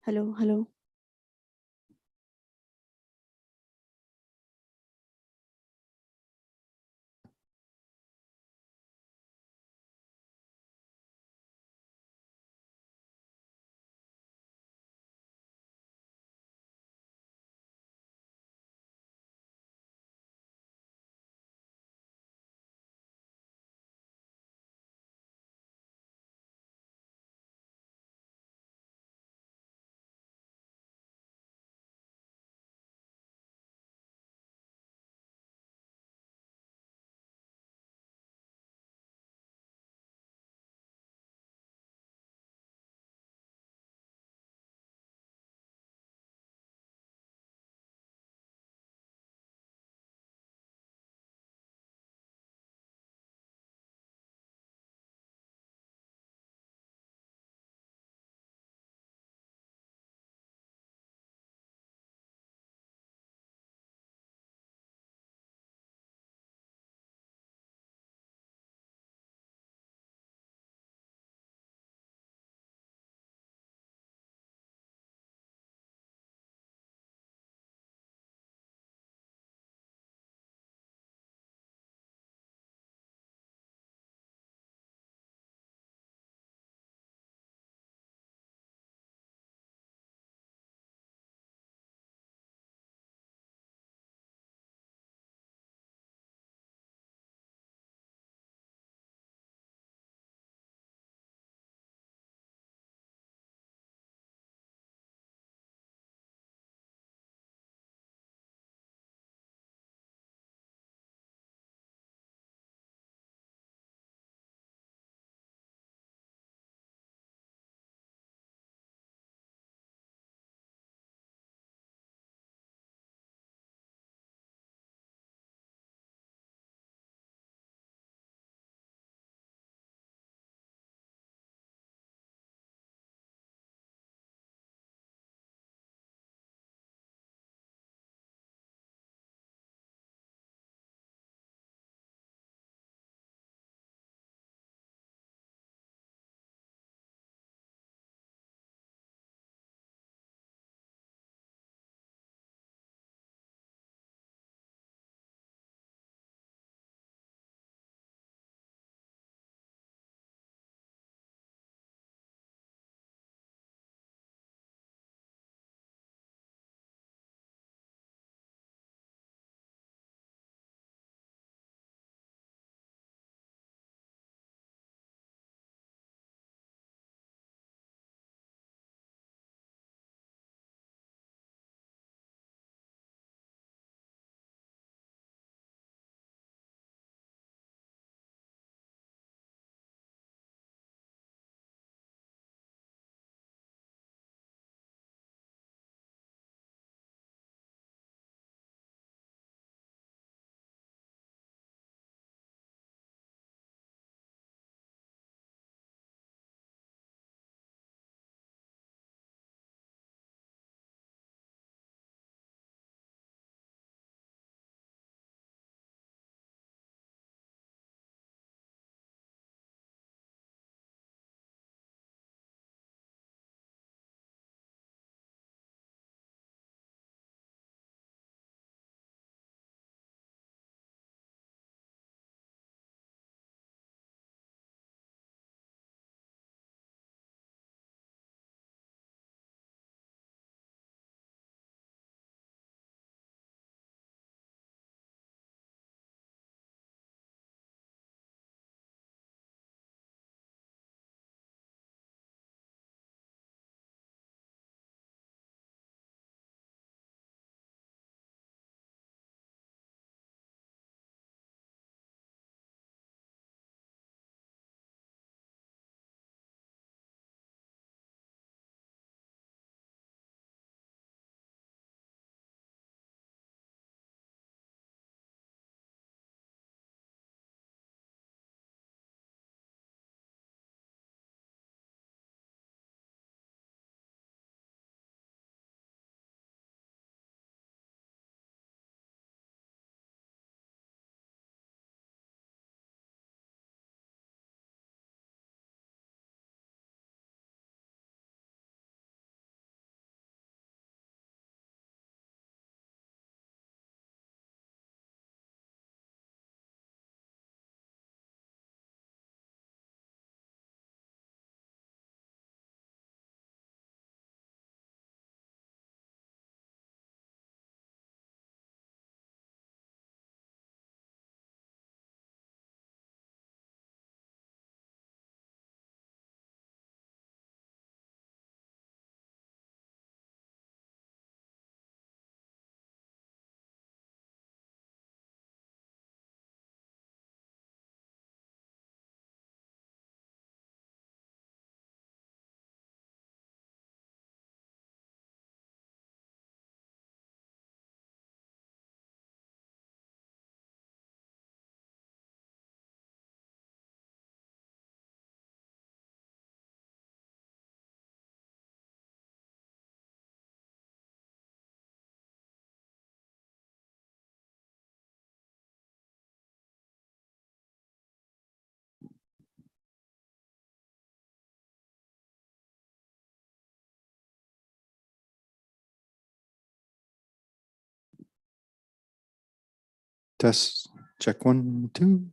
Hello, hello. Test, check 1, 2.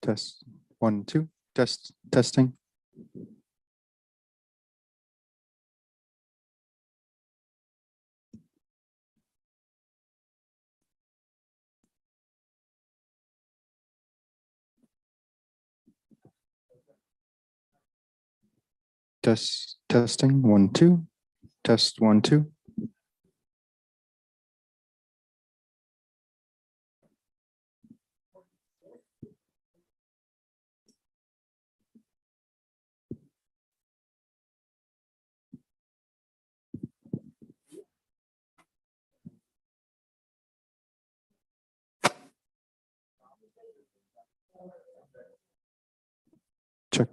Test 1, 2. Test, testing. Test, testing 1, 2. Test 1, 2. Check.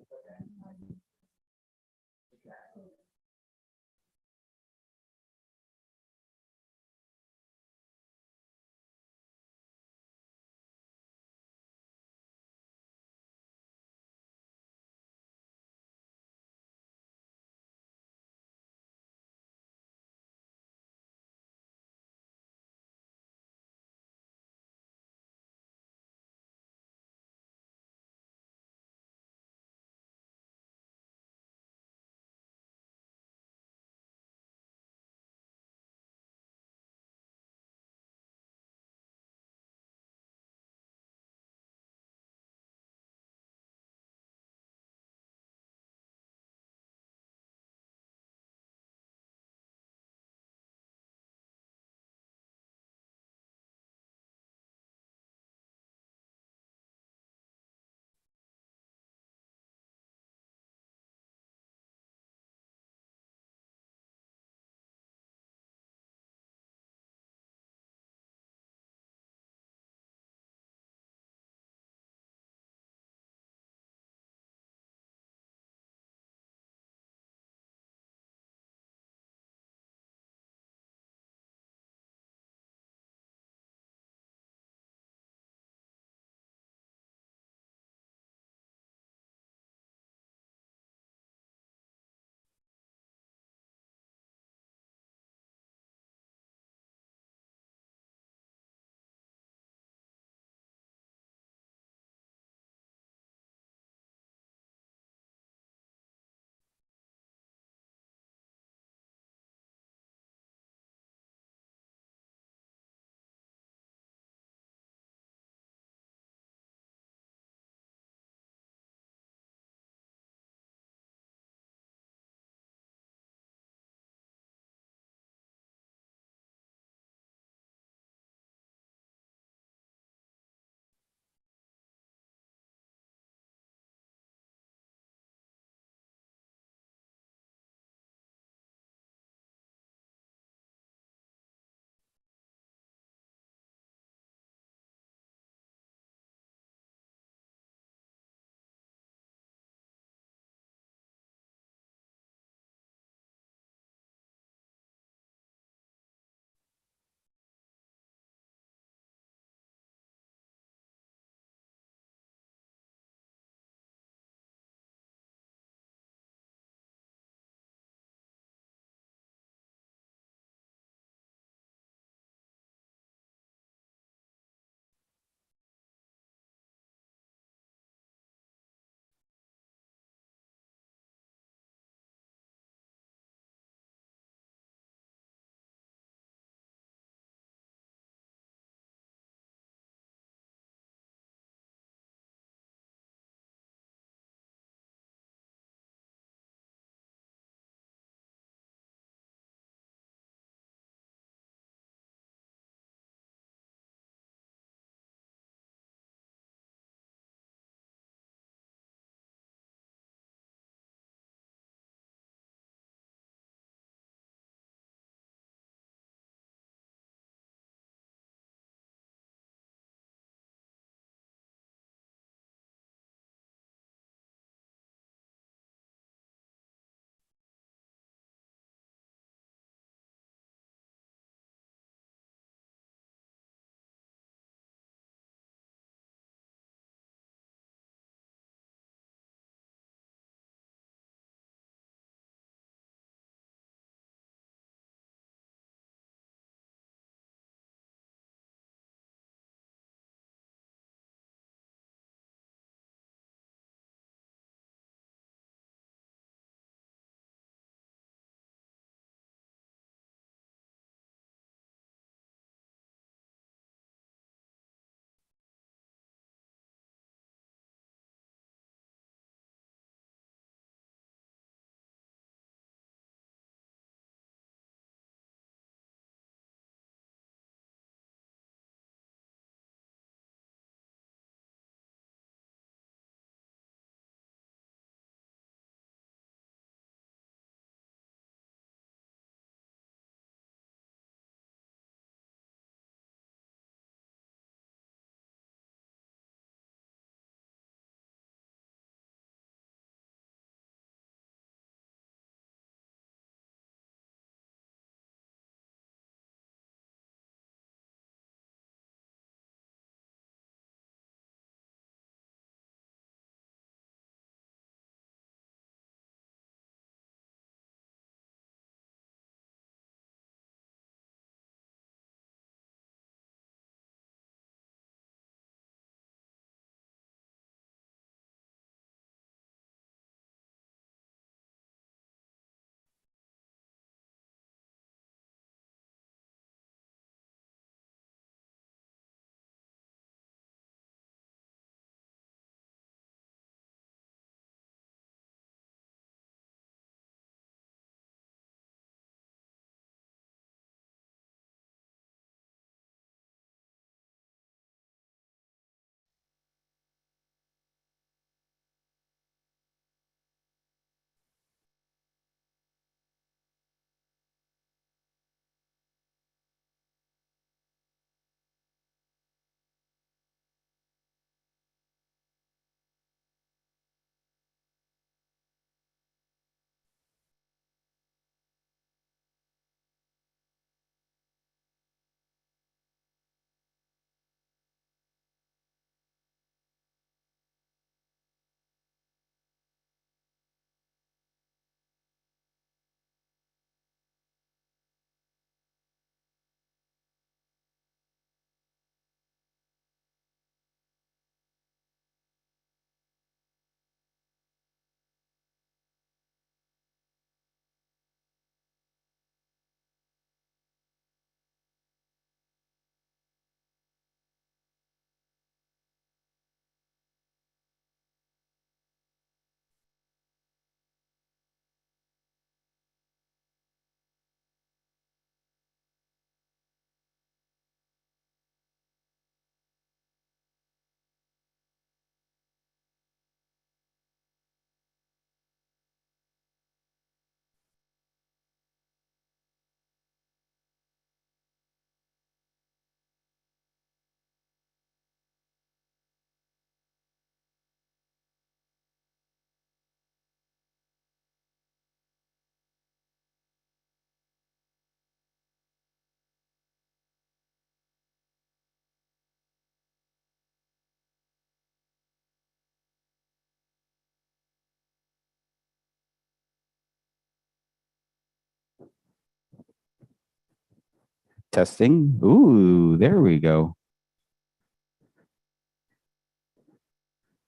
Testing. Ooh, there we go.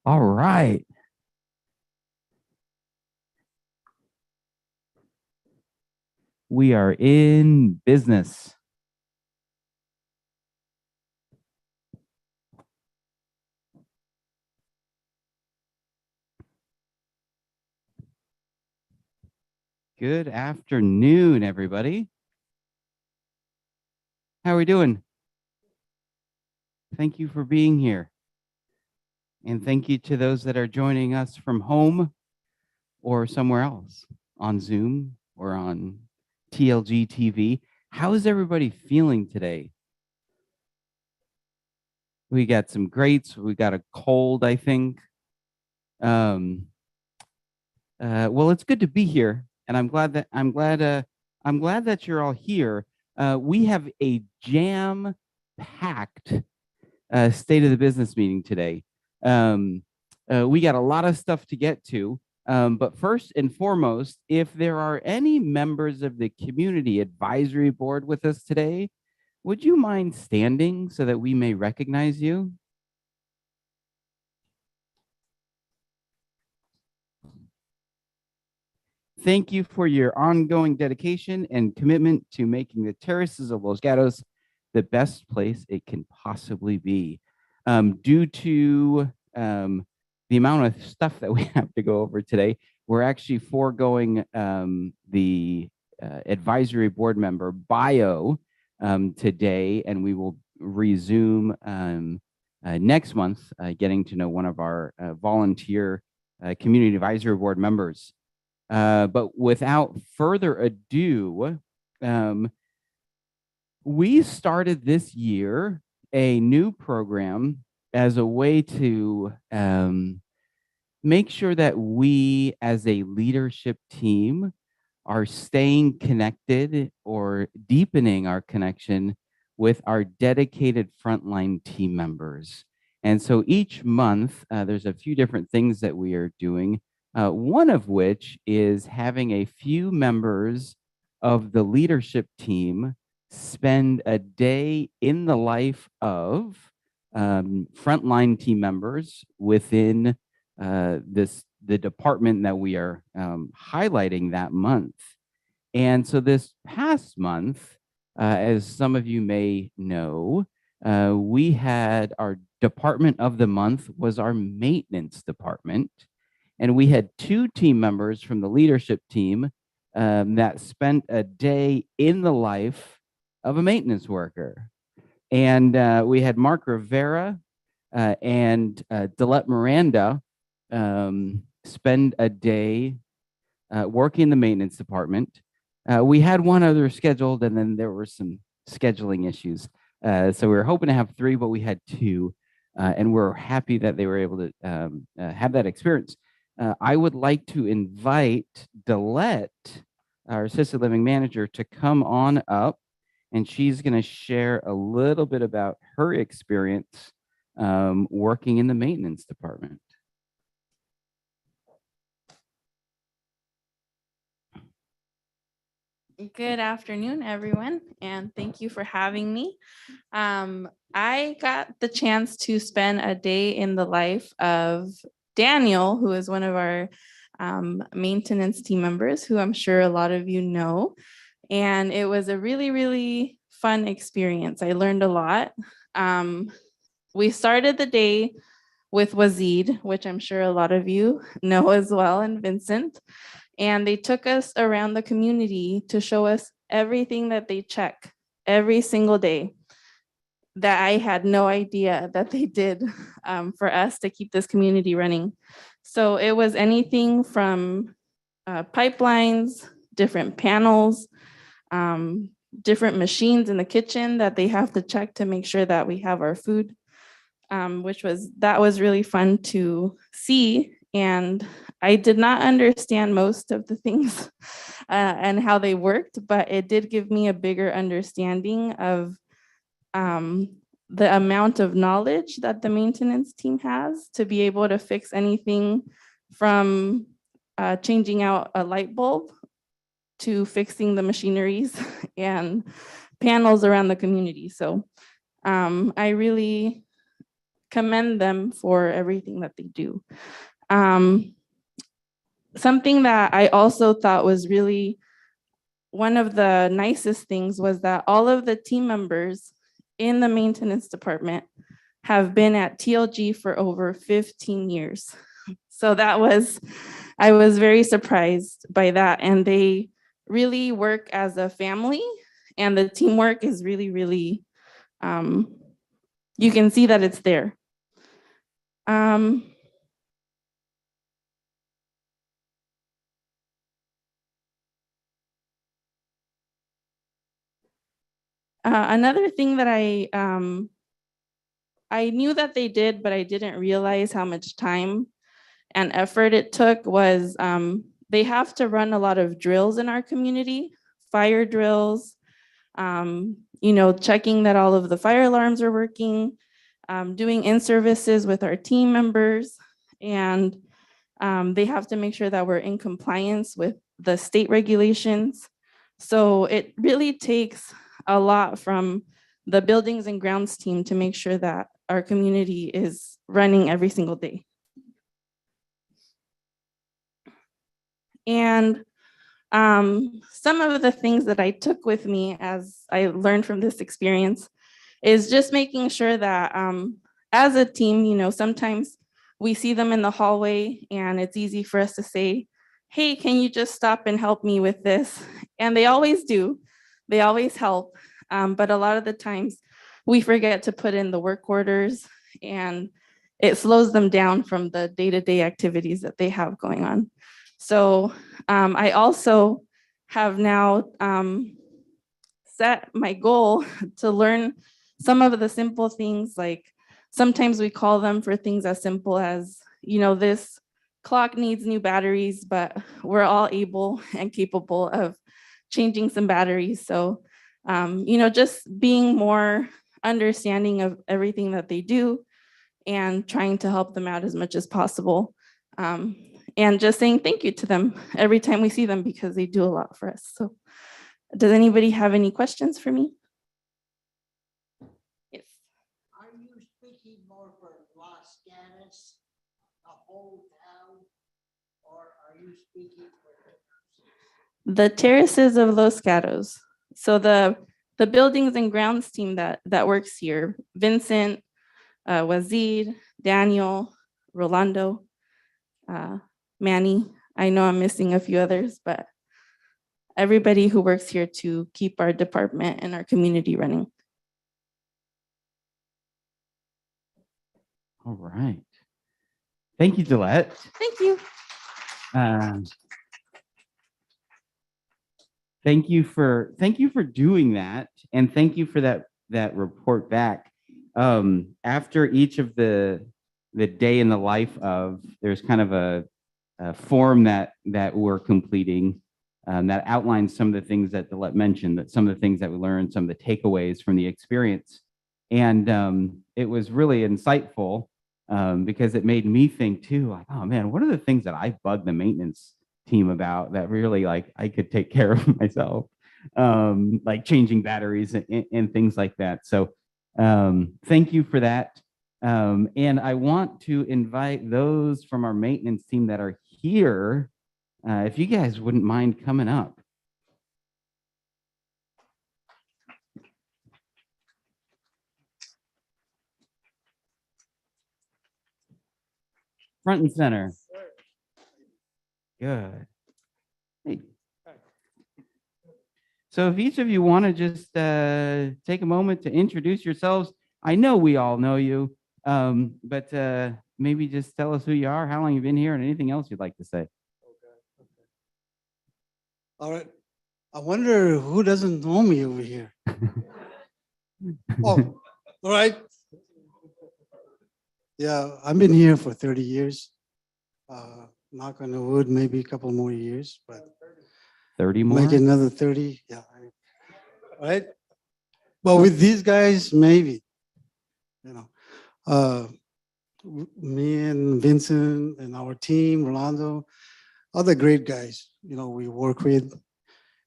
All right. We are in business. Good afternoon, everybody. How are we doing? Thank you for being here. And thank you to those that are joining us from home or somewhere else on Zoom or on TLG TV. How is everybody feeling today? We got some greats. We got a cold, I think. Well, it's good to be here, and I'm glad that you're all here. We have a jam-packed state of the business meeting today. We got a lot of stuff to get to, but first and foremost, if there are any members of the community advisory board with us today, would you mind standing so that we may recognize you? Thank you for your ongoing dedication and commitment to making the Terraces of Los Gatos the best place it can possibly be. Due to the amount of stuff that we have to go over today, we're actually foregoing the advisory board member bio today, and we will resume next month, getting to know one of our volunteer community advisory board members. But without further ado, we started this year a new program as a way to make sure that we as a leadership team are staying connected or deepening our connection with our dedicated frontline team members. And so each month, there's a few different things that we are doing. One of which is having a few members of the leadership team spend a day in the life of frontline team members within the department that we are highlighting that month. And so this past month, as some of you may know, we had our department of the month was our maintenance department. And we had 2 team members from the leadership team that spent a day in the life of a maintenance worker. And we had Mark Rivera and Delette Miranda spend a day working in the maintenance department. We had one other scheduled, and then there were some scheduling issues. So we were hoping to have 3, but we had 2. And we're happy that they were able to have that experience. I would like to invite Delette, our assisted living manager, to come on up, and she's going to share a little bit about her experience working in the maintenance department. Good afternoon, everyone, and thank you for having me. I got the chance to spend a day in the life of Daniel, who is one of our maintenance team members, who I'm sure a lot of you know. And it was a really, really fun experience. I learned a lot. We started the day with Wazid, which I'm sure a lot of you know as well, and Vincent. And they took us around the community to show us everything that they check every single day that I had no idea that they did for us to keep this community running. So it was anything from pipelines, different panels, different machines in the kitchen that they have to check to make sure that we have our food, that was really fun to see. And I did not understand most of the things and how they worked, but it did give me a bigger understanding of the amount of knowledge that the maintenance team has to be able to fix anything from changing out a light bulb to fixing the machineries and panels around the community. So I really commend them for everything that they do. Something that I also thought was really one of the nicest things was that all of the team members in the maintenance department have been at TLG for over 15 years. So I was very surprised by that. And they really work as a family, and the teamwork is really, really, you can see that it's there. Another thing that I knew that they did, but I didn't realize how much time and effort it took was they have to run a lot of drills in our community, fire drills, checking that all of the fire alarms are working, doing in-services with our team members, and they have to make sure that we're in compliance with the state regulations. So it really takes a lot from the buildings and grounds team to make sure that our community is running every single day. And some of the things that I took with me as I learned from this experience is just making sure that as a team, sometimes we see them in the hallway and it's easy for us to say, hey, can you just stop and help me with this? And they always do. They always help. But a lot of the times we forget to put in the work orders, and it slows them down from the day-to-day activities that they have going on. So I also have now set my goal to learn some of the simple things, like sometimes we call them for things as simple as, this clock needs new batteries, but we're all able and capable of changing some batteries. So, just being more understanding of everything that they do and trying to help them out as much as possible. And just saying thank you to them every time we see them, because they do a lot for us. So does anybody have any questions for me? Yes. Are you speaking more for Los Gatos, the whole town, or are you speaking for The terraces of Los Gatos. So the buildings and grounds team that works here, Vincent, Wazid, Daniel, Rolando, Manny. I know I'm missing a few others, but everybody who works here to keep our department and our community running. All right. Thank you, Gillette. Thank you. Thank you for doing that, and thank you for that report back. After each of the day in the life of, there's kind of a form that we're completing that outlines some of the things that Gillette mentioned, that some of the things that we learned, some of the takeaways from the experience, and it was really insightful because it made me think too, like, oh man, what are the things that I bug the maintenance team about that really, like, I could take care of myself, like changing batteries and things like that. So thank you for that. And I want to invite those from our maintenance team that are here, if you guys wouldn't mind coming up. Front and center. Good. Hey. So if each of you want to just take a moment to introduce yourselves, I know we all know you, but maybe just tell us who you are, how long you've been here, and anything else you'd like to say. Okay. All right. I wonder who doesn't know me over here. Oh, all right. Yeah, I've been here for 30 years. Knock on the wood, maybe a couple more years, but 30 more? make another 30. Yeah. All right. But with these guys, maybe, me and Vincent and our team, Rolando, other great guys, we work with.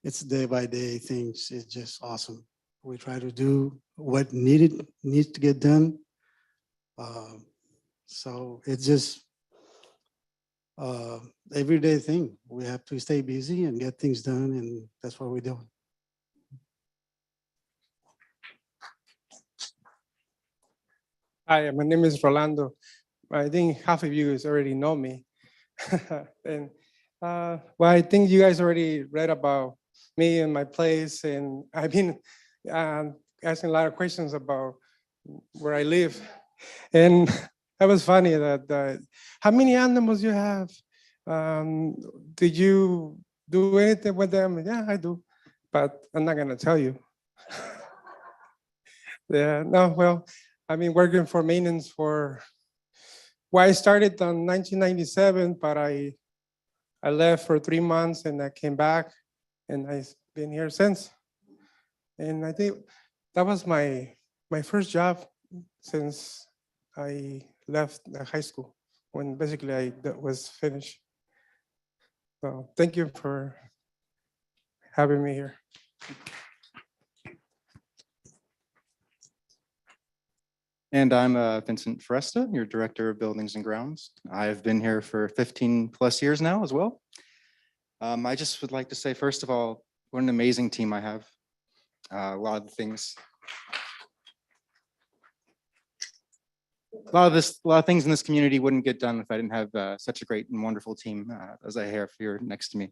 It's day by day things. It's just awesome. We try to do what needs to get done. So it's just everyday thing. We have to stay busy and get things done, and that's what we're doing. Hi, my name is Rolando. I think half of you guys already know me. And well, I think you guys already read about me and my place, and I've been asking a lot of questions about where I live. And that was funny that how many animals you have? Did you do anything with them? Yeah, I do, but I'm not gonna tell you. Yeah, no, well, I've been working for maintenance well, I started on 1997, but I left for 3 months and I came back and I've been here since. And I think that was my first job since I left the high school, when basically that was finished. So thank you for having me here. And I'm Vincent Foresta, your Director of Buildings and Grounds. I've been here for 15 plus years now as well. I just would like to say, first of all, what an amazing team I have. A lot of things in this community wouldn't get done if I didn't have such a great and wonderful team as I have here next to me.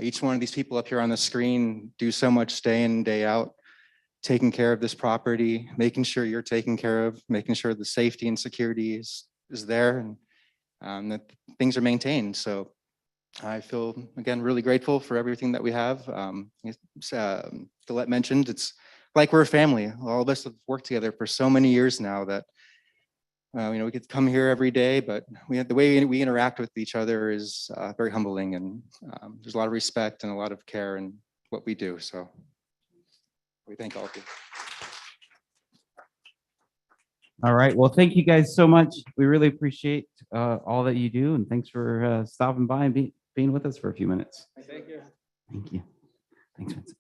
Each one of these people up here on the screen do so much day in, day out, taking care of this property, making sure you're taken care of, making sure the safety and security is there, and that things are maintained. So I feel, again, really grateful for everything that we have. Colette mentioned, it's like we're a family. All of us have worked together for so many years now that we get to come here every day, but the way we interact with each other is very humbling, and there's a lot of respect and a lot of care in what we do. So we thank all of you. All right. Well, thank you guys so much. We really appreciate all that you do, and thanks for stopping by and being with us for a few minutes. Thank you. Thank you. Thanks, Vincent.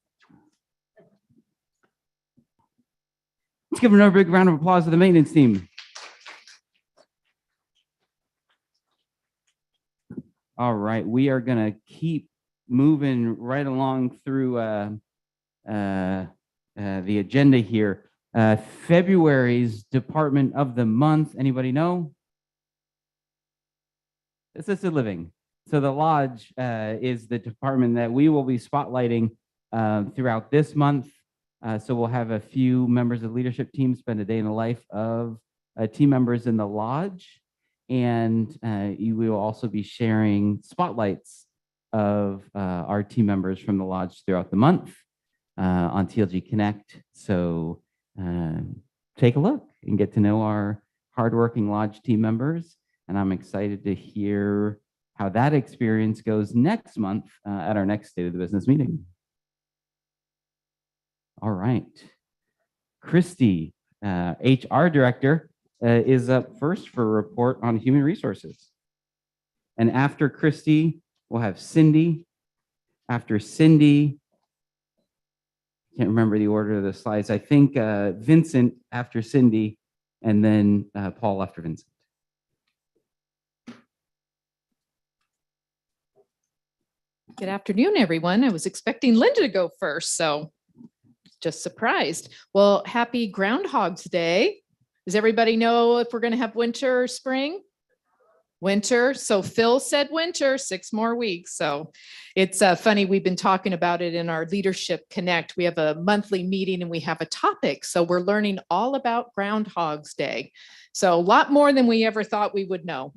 Let's give another big round of applause to the maintenance team. All right, we are gonna keep moving right along through the agenda here. February's Department of the Month. Anybody know? Assisted living. So the Lodge is the department that we will be spotlighting throughout this month. So we'll have a few members of the leadership team spend a day in the life of team members in the Lodge. And we will also be sharing spotlights of our team members from the Lodge throughout the month on TLG Connect. So take a look and get to know our hardworking Lodge team members. And I'm excited to hear how that experience goes next month at our next State of the Business meeting. All right. Christy, HR Director, is up first for a report on human resources. And after Christy, we'll have Cindy. After Cindy, can't remember the order of the slides. I think Vincent after Cindy, and then Paul after Vincent. Good afternoon, everyone. I was expecting Linda to go first, so just surprised. Well, happy Groundhog's Day. Does everybody know if we're going to have winter or spring? Winter. So Phil said winter, 6 more weeks. So it's funny. We've been talking about it in our Leadership Connect. We have a monthly meeting and we have a topic. So we're learning all about Groundhog's Day. So a lot more than we ever thought we would know.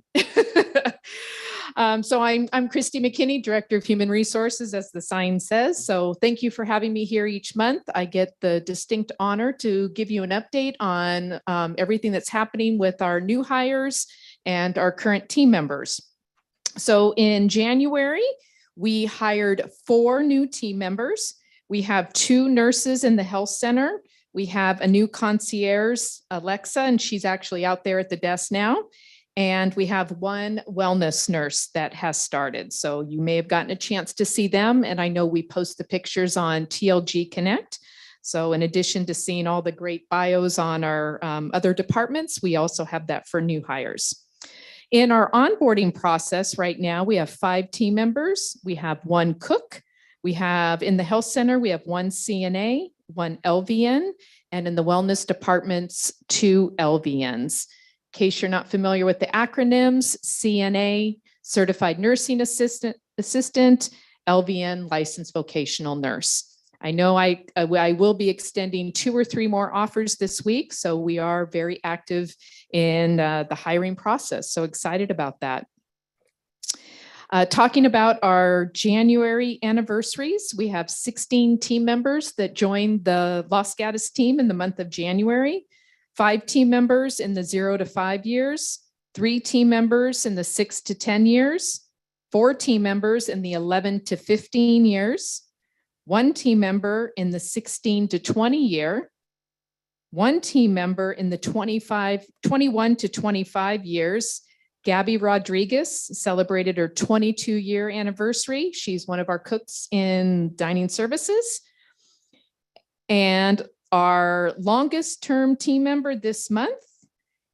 So I'm Christy McKinney, Director of Human Resources, as the sign says. So thank you for having me here each month. I get the distinct honor to give you an update on everything that's happening with our new hires and our current team members. So in January, we hired 4 new team members. We have 2 nurses in the health center. We have a new concierge, Alexa, and she's actually out there at the desk now. And we have 1 wellness nurse that has started. So you may have gotten a chance to see them. And I know we post the pictures on TLG Connect. So in addition to seeing all the great bios on our other departments, we also have that for new hires. In our onboarding process right now, we have 5 team members. We have 1 cook. We have in the health center, we have 1 CNA, 1 LVN, and in the wellness departments, 2 LVNs. In case you're not familiar with the acronyms, CNA, Certified Nursing Assistant, LVN, Licensed Vocational Nurse. I know I will be extending 2 or 3 more offers this week, so we are very active in the hiring process. So excited about that. Talking about our January anniversaries, we have 16 team members that joined the Los Gatos team in the month of January, 5 team members in the 0 to 5 years, 3 team members in the 6 to 10 years, 4 team members in the 11 to 15 years, 1 team member in the 16 to 20 year, 1 team member in the 21 to 25 years. Gabby Rodriguez celebrated her 22-year anniversary. She's one of our cooks in dining services. And our longest term team member this month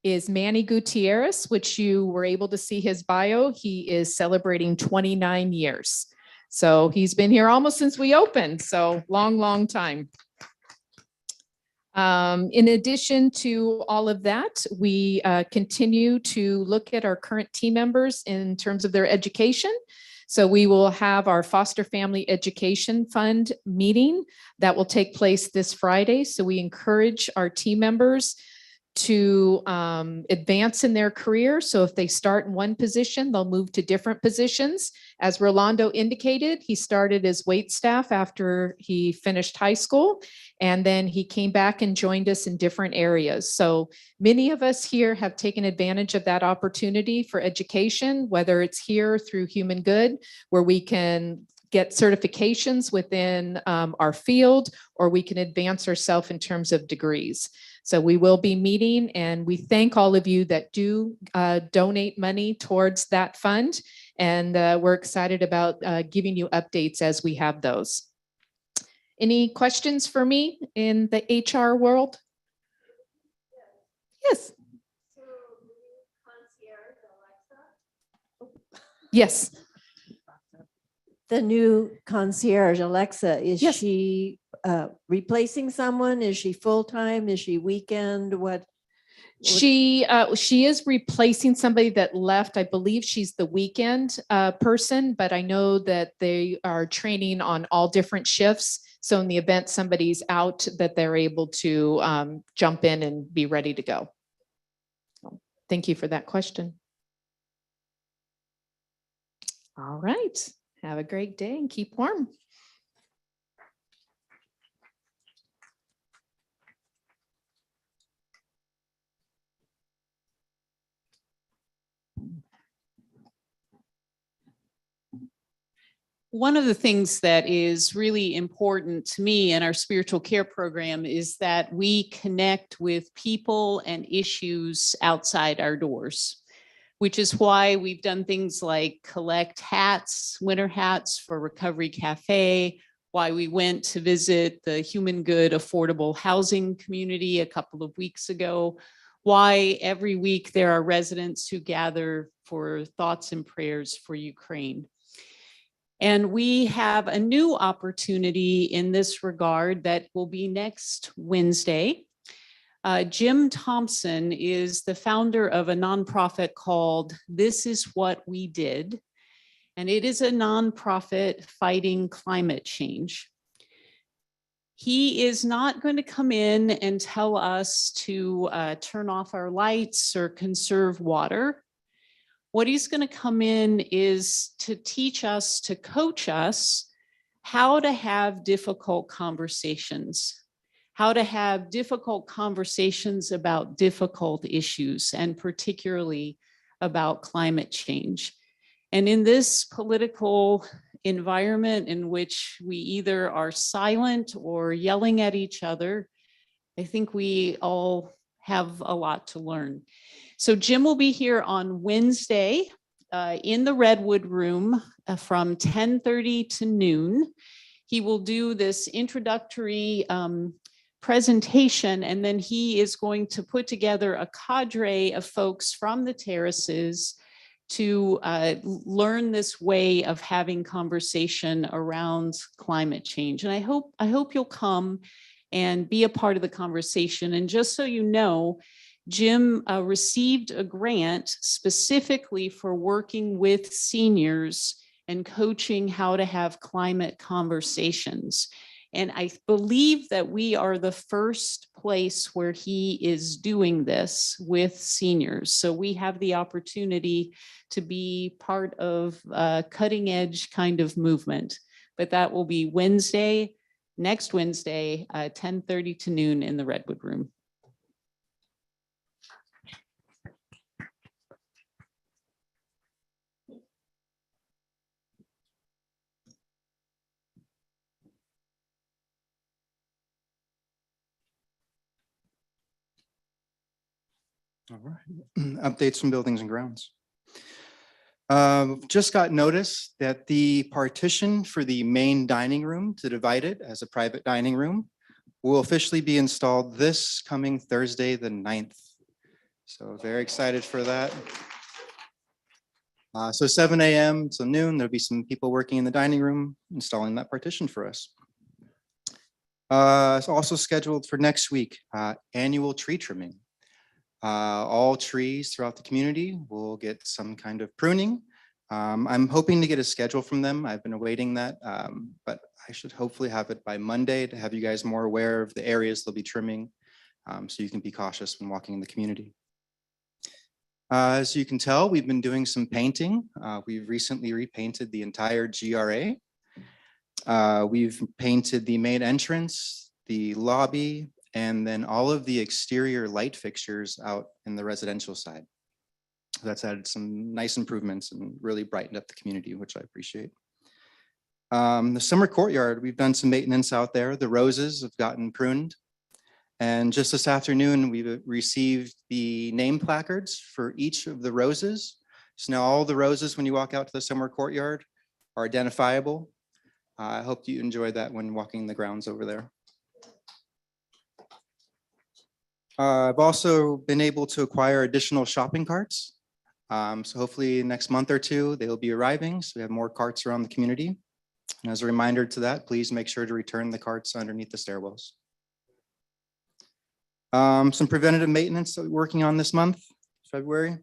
is Manny Gutierrez, which you were able to see his bio. He is celebrating 29 years. So he's been here almost since we opened. So long, long time. In addition to all of that, we continue to look at our current team members in terms of their education. So we will have our Foster Family Education Fund meeting that will take place this Friday. So we encourage our team members to advance in their career. So if they start in one position, they'll move to different positions. As Rolando indicated, he started as wait staff after he finished high school, and then he came back and joined us in different areas. So many of us here have taken advantage of that opportunity for education, whether it's here through Human Good, where we can get certifications within our field, or we can advance ourselves in terms of degrees. So we will be meeting, and we thank all of you that do donate money towards that fund. And we're excited about giving you updates as we have those. Any questions for me in the HR world? Yes. Yes. The new concierge, Alexa, is Yes. she replacing someone? Is she full-time? Is she weekend? What? She is replacing somebody that left. I believe she's the weekend person, but I know that they are training on all different shifts. So in the event somebody's out, that they're able to jump in and be ready to go. Thank you for that question. All right. Have a great day and keep warm. One of the things that is really important to me in our spiritual care program is that we connect with people and issues outside our doors, which is why we've done things like collect hats, winter hats for Recovery Cafe, why we went to visit the Human Good Affordable Housing Community a couple of weeks ago, why every week there are residents who gather for thoughts and prayers for Ukraine. And we have a new opportunity in this regard that will be next Wednesday. Jim Thompson is the founder of a nonprofit called This Is What We Did, and it is a nonprofit fighting climate change. He is not going to come in and tell us to turn off our lights or conserve water. What he's going to come in is to teach us, to coach us how to have difficult conversations, how to have difficult conversations about difficult issues, and particularly about climate change. And in this political environment in which we either are silent or yelling at each other, I think we all have a lot to learn. So Jim will be here on Wednesday in the Redwood Room from 10:30 to noon. He will do this introductory presentation, and then he is going to put together a cadre of folks from the terraces to learn this way of having conversation around climate change. And I hope you'll come and be a part of the conversation. And just so you know, Jim received a grant specifically for working with seniors and coaching how to have climate conversations. And I believe that we are the first place where he is doing this with seniors. So we have the opportunity to be part of a cutting edge kind of movement. But that will be Wednesday, next Wednesday, 10:30 to noon in the Redwood Room. All right. Updates from buildings and grounds. Just got notice that the partition for the main dining room to divide it as a private dining room will officially be installed this coming Thursday, the 9th. So very excited for that. So 7 a.m. to noon, there'll be some people working in the dining room installing that partition for us. It's also scheduled for next week, annual tree trimming. All trees throughout the community will get some kind of pruning. I'm hoping to get a schedule from them. I've been awaiting that, but I should hopefully have it by Monday to have you guys more aware of the areas they'll be trimming, so you can be cautious when walking in the community. As you can tell, we've been doing some painting. We've recently repainted the entire GRA. We've painted the main entrance, the lobby, and then all of the exterior light fixtures out in the residential side. That's added some nice improvements and really brightened up the community, which I appreciate. The summer courtyard, we've done some maintenance out there. The roses have gotten pruned. And just this afternoon, we've received the name placards for each of the roses. So now all the roses, when you walk out to the summer courtyard, are identifiable. I hope you enjoy that when walking the grounds over there. I've also been able to acquire additional shopping carts. So hopefully next month or two, they will be arriving. So we have more carts around the community. And as a reminder to that, please make sure to return the carts underneath the stairwells. Some preventative maintenance that we're working on this month, February.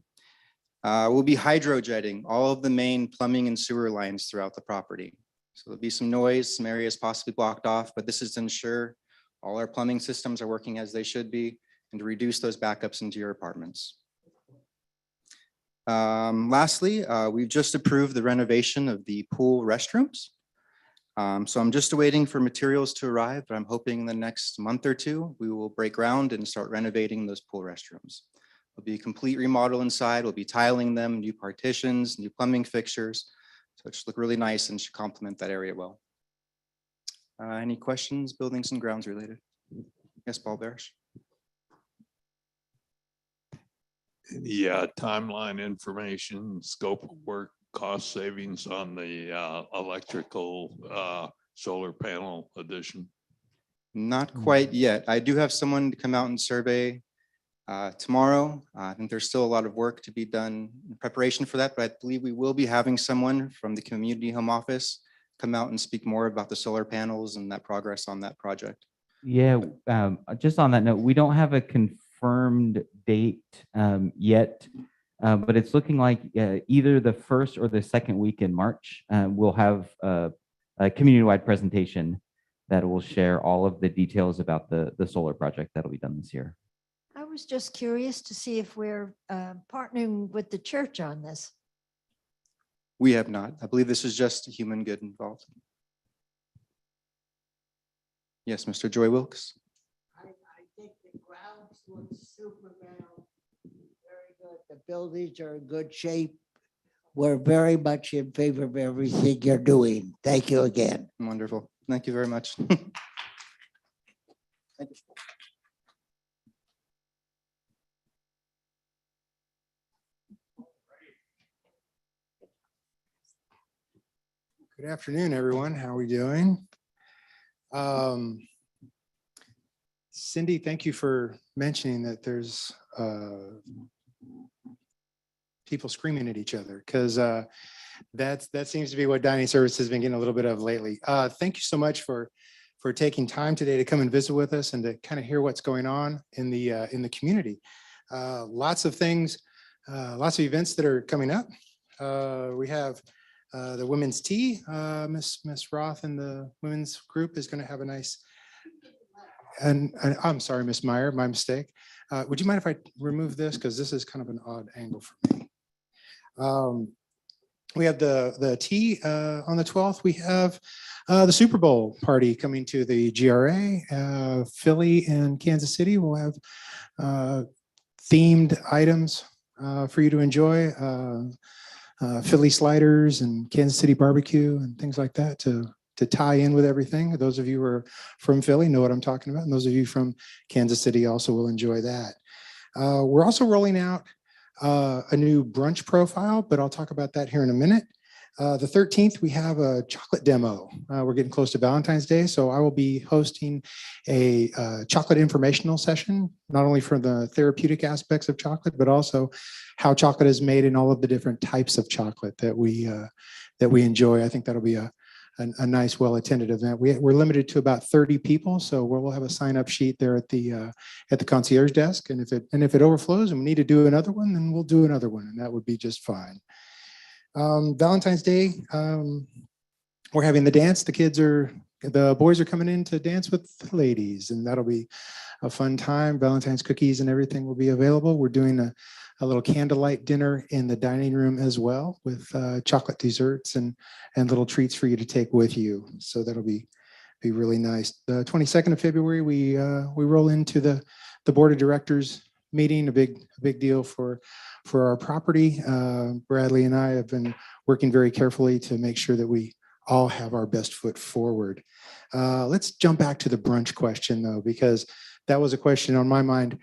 We'll be hydrojetting all of the main plumbing and sewer lines throughout the property. So there'll be some noise, some areas possibly blocked off, but this is to ensure all our plumbing systems are working as they should be and to reduce those backups into your apartments. Lastly, we've just approved the renovation of the pool restrooms. So I'm just waiting for materials to arrive, but I'm hoping in the next month or two, we will break ground and start renovating those pool restrooms. It'll be a complete remodel inside. We'll be tiling them, new partitions, new plumbing fixtures. So it should look really nice and should complement that area well. Any questions, buildings and grounds related? Yes, Paul Barish. The timeline information, scope of work, cost savings on the electrical solar panel addition? Not quite yet. I do have someone to come out and survey tomorrow. I think there's still a lot of work to be done in preparation for that, but I believe we will be having someone from the community home office come out and speak more about the solar panels and that progress on that project. Yeah, just on that note, we don't have a confirmed date yet, but it's looking like either the first or the second week in March, we'll have a community-wide presentation that will share all of the details about the solar project that'll be done this year. I was just curious to see if we're partnering with the church on this. We have not. I believe this is just human good involved. Yes, Mr. Joy Wilkes. I think the grounds look super now. Very good. The buildings are in good shape. We're very much in favor of everything you're doing. Thank you again. Wonderful. Thank you very much. Thank you. Good afternoon, everyone. How are we doing? Cindy, thank you for mentioning that there's people screaming at each other, because that seems to be what dining service has been getting a little bit of lately. Thank you so much for taking time today to come and visit with us and to kind of hear what's going on in the community. Lots of things, lots of events that are coming up. We have the women's tea. Miss Roth and the women's group is going to have a nice. And I'm sorry, Miss Meyer, my mistake. Would you mind if I remove this, because this is kind of an odd angle for me. We have the tea on the 12th. We have the Super Bowl party coming to the GRA. Philly and Kansas City will have themed items for you to enjoy. Philly sliders and Kansas City barbecue and things like that to tie in with everything. Those of you who are from Philly know what I'm talking about. And those of you from Kansas City also will enjoy that. We're also rolling out a new brunch profile, but I'll talk about that here in a minute. The 13th, we have a chocolate demo. We're getting close to Valentine's Day, so I will be hosting a chocolate informational session, not only for the therapeutic aspects of chocolate, but also how chocolate is made and all of the different types of chocolate that we enjoy. I think that'll be a nice, well-attended event. We're limited to about 30 people, so we'll have a sign-up sheet there at the concierge desk. And if it overflows and we need to do another one, then we'll do another one, and that would be just fine. Valentine's Day, we're having the dance. The boys are coming in to dance with the ladies, and that'll be a fun time. Valentine's cookies and everything will be available. We're doing a little candlelight dinner in the dining room as well, with chocolate desserts and little treats for you to take with you. So that'll be really nice. The 22nd of February, we roll into the board of directors meeting, a big deal for our property. Bradley and I have been working very carefully to make sure that we all have our best foot forward. Let's jump back to the brunch question, though, because that was a question on my mind.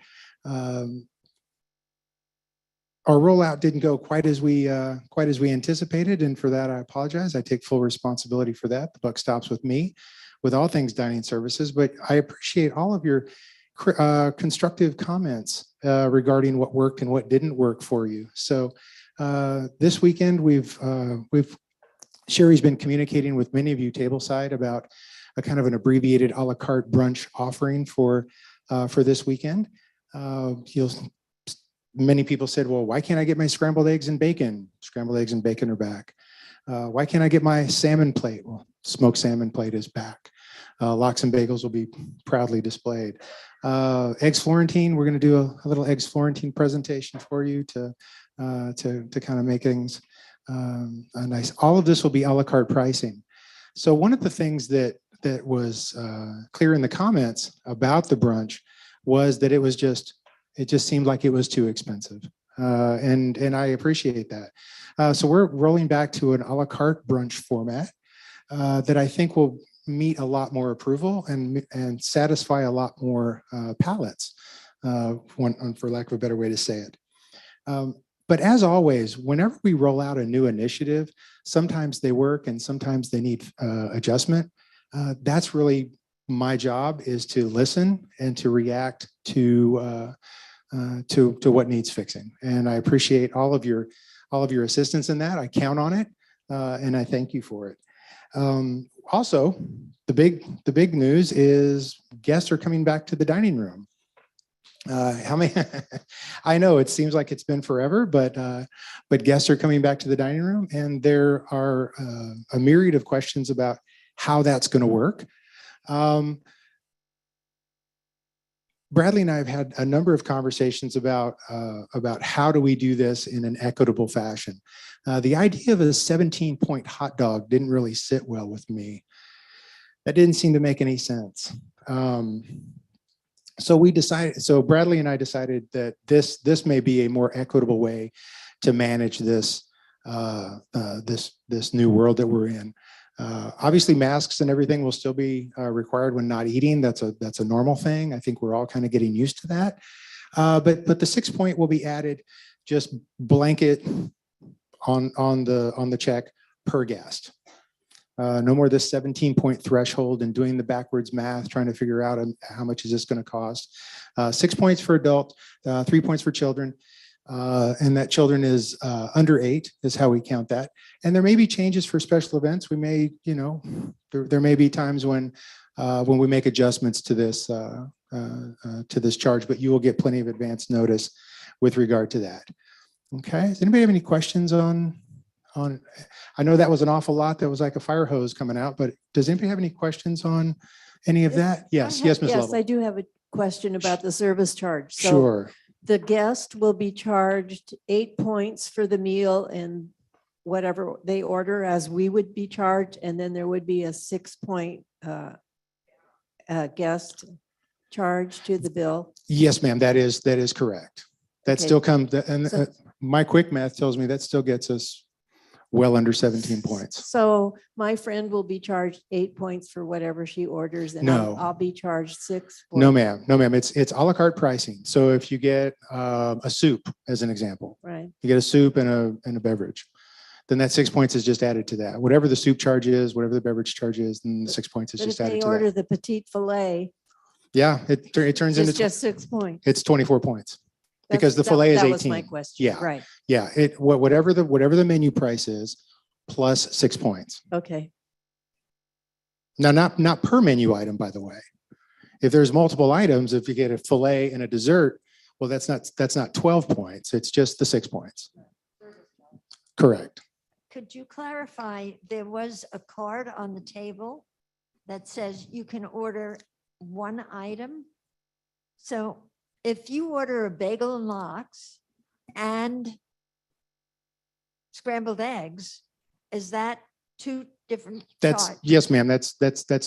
Our rollout didn't go quite as we anticipated, and for that I apologize. I take full responsibility for that. The buck stops with me with all things dining services, but I appreciate all of your constructive comments regarding what worked and what didn't work for you. So this weekend Sherry's been communicating with many of you tableside about a kind of an abbreviated a la carte brunch offering for this weekend. Many people said, well, why can't I get my scrambled eggs and bacon? Scrambled eggs and bacon are back. Why can't I get my salmon plate? Well, smoked salmon plate is back. Lox and bagels will be proudly displayed. Eggs Florentine, we're going to do a little eggs Florentine presentation for you to kind of make things nice. All of this will be a la carte pricing. So one of the things that was clear in the comments about the brunch was that it just seemed like it was too expensive. And I appreciate that. So we're rolling back to an a la carte brunch format that I think will meet a lot more approval and satisfy a lot more palates, for lack of a better way to say it. But as always, whenever we roll out a new initiative, sometimes they work and sometimes they need adjustment. That's really my job, is to listen and to react to what needs fixing. And I appreciate all of your assistance in that. I count on it, and I thank you for it. Also, the big news is guests are coming back to the dining room. How many? I know it seems like it's been forever, but guests are coming back to the dining room, and there are a myriad of questions about how that's going to work. Bradley and I have had a number of conversations about how do we do this in an equitable fashion. The idea of a 17-point hot dog didn't really sit well with me. That didn't seem to make any sense. So Bradley and I decided that this may be a more equitable way to manage this new world that we're in. Obviously, masks and everything will still be required when not eating. That's a normal thing. I think we're all kind of getting used to that. But the 6 point will be added, just blanket on the check per guest. No more this 17-point threshold and doing the backwards math, trying to figure out how much is this going to cost. 6 points for adult, 3 points for children. And that children is under 8 is how we count that. And there may be changes for special events. We may, there may be times when we make adjustments to this charge, but you will get plenty of advance notice with regard to that. Okay. Does anybody have any questions on? I know that was an awful lot. That was like a fire hose coming out, but does anybody have any questions on any of that? Yes. Yes, Ms. Yes, Lovell. I do have a question about the service charge. So Sure. the guest will be charged 8 points for the meal and whatever they order as we would be charged. And then there would be a 6-point guest charge to the bill. Yes, ma'am. That is correct. That Okay. still comes, and So- my quick math tells me that still gets us well under 17 points. So my friend will be charged 8 points for whatever she orders and No. I'll be charged 6. No, ma'am. No, ma'am. It's a la carte pricing. So if you get a soup, as an example, Right. you get a soup and a beverage, then that 6 points is just added to that. Whatever the soup charge is, whatever the beverage charge is, then the 6 points is But if just they added to order that. the petite filet, Yeah, it turns it's into, just 6 points. it's 24 points. That's- Because the that- fillet is That was my 18. question. Yeah. Right. Yeah, whatever the menu price is, plus 6 points. Okay. Now, not per menu item, by the way. If there's multiple items, if you get a fillet and a dessert, well, that's not 12 points. It's just the 6 points. Correct. Could you clarify, there was a card on the table that says you can order one item? So if you order a bagel and lox and scrambled eggs, is that 2 different That's, charge? yes, ma'am. That's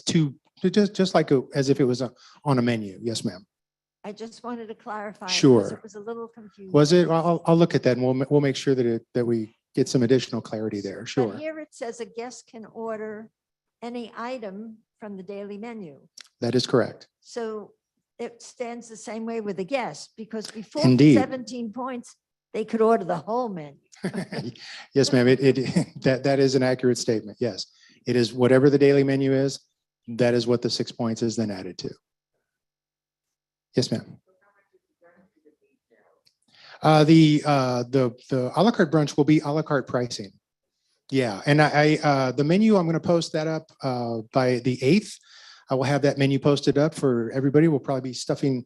two, just like as if it was on a menu. Yes, ma'am. I just wanted to clarify. because Sure. It was a little confusing. Was it? I'll look at that and we'll make sure that we get some additional clarity there. But Sure. here it says a guest can order any item from the daily menu. That is correct. So it stands the same way with the guest, because before Indeed. 17 points, they could order the whole menu. Yes, ma'am. That is an accurate statement. Yes. It is whatever the daily menu is, that is what the 6 points is then added to. Yes, ma'am. The à la carte brunch will be à la carte pricing. Yeah, and the menu, I'm going to post that up by the 8th. I will have that menu posted up for everybody. We'll probably be stuffing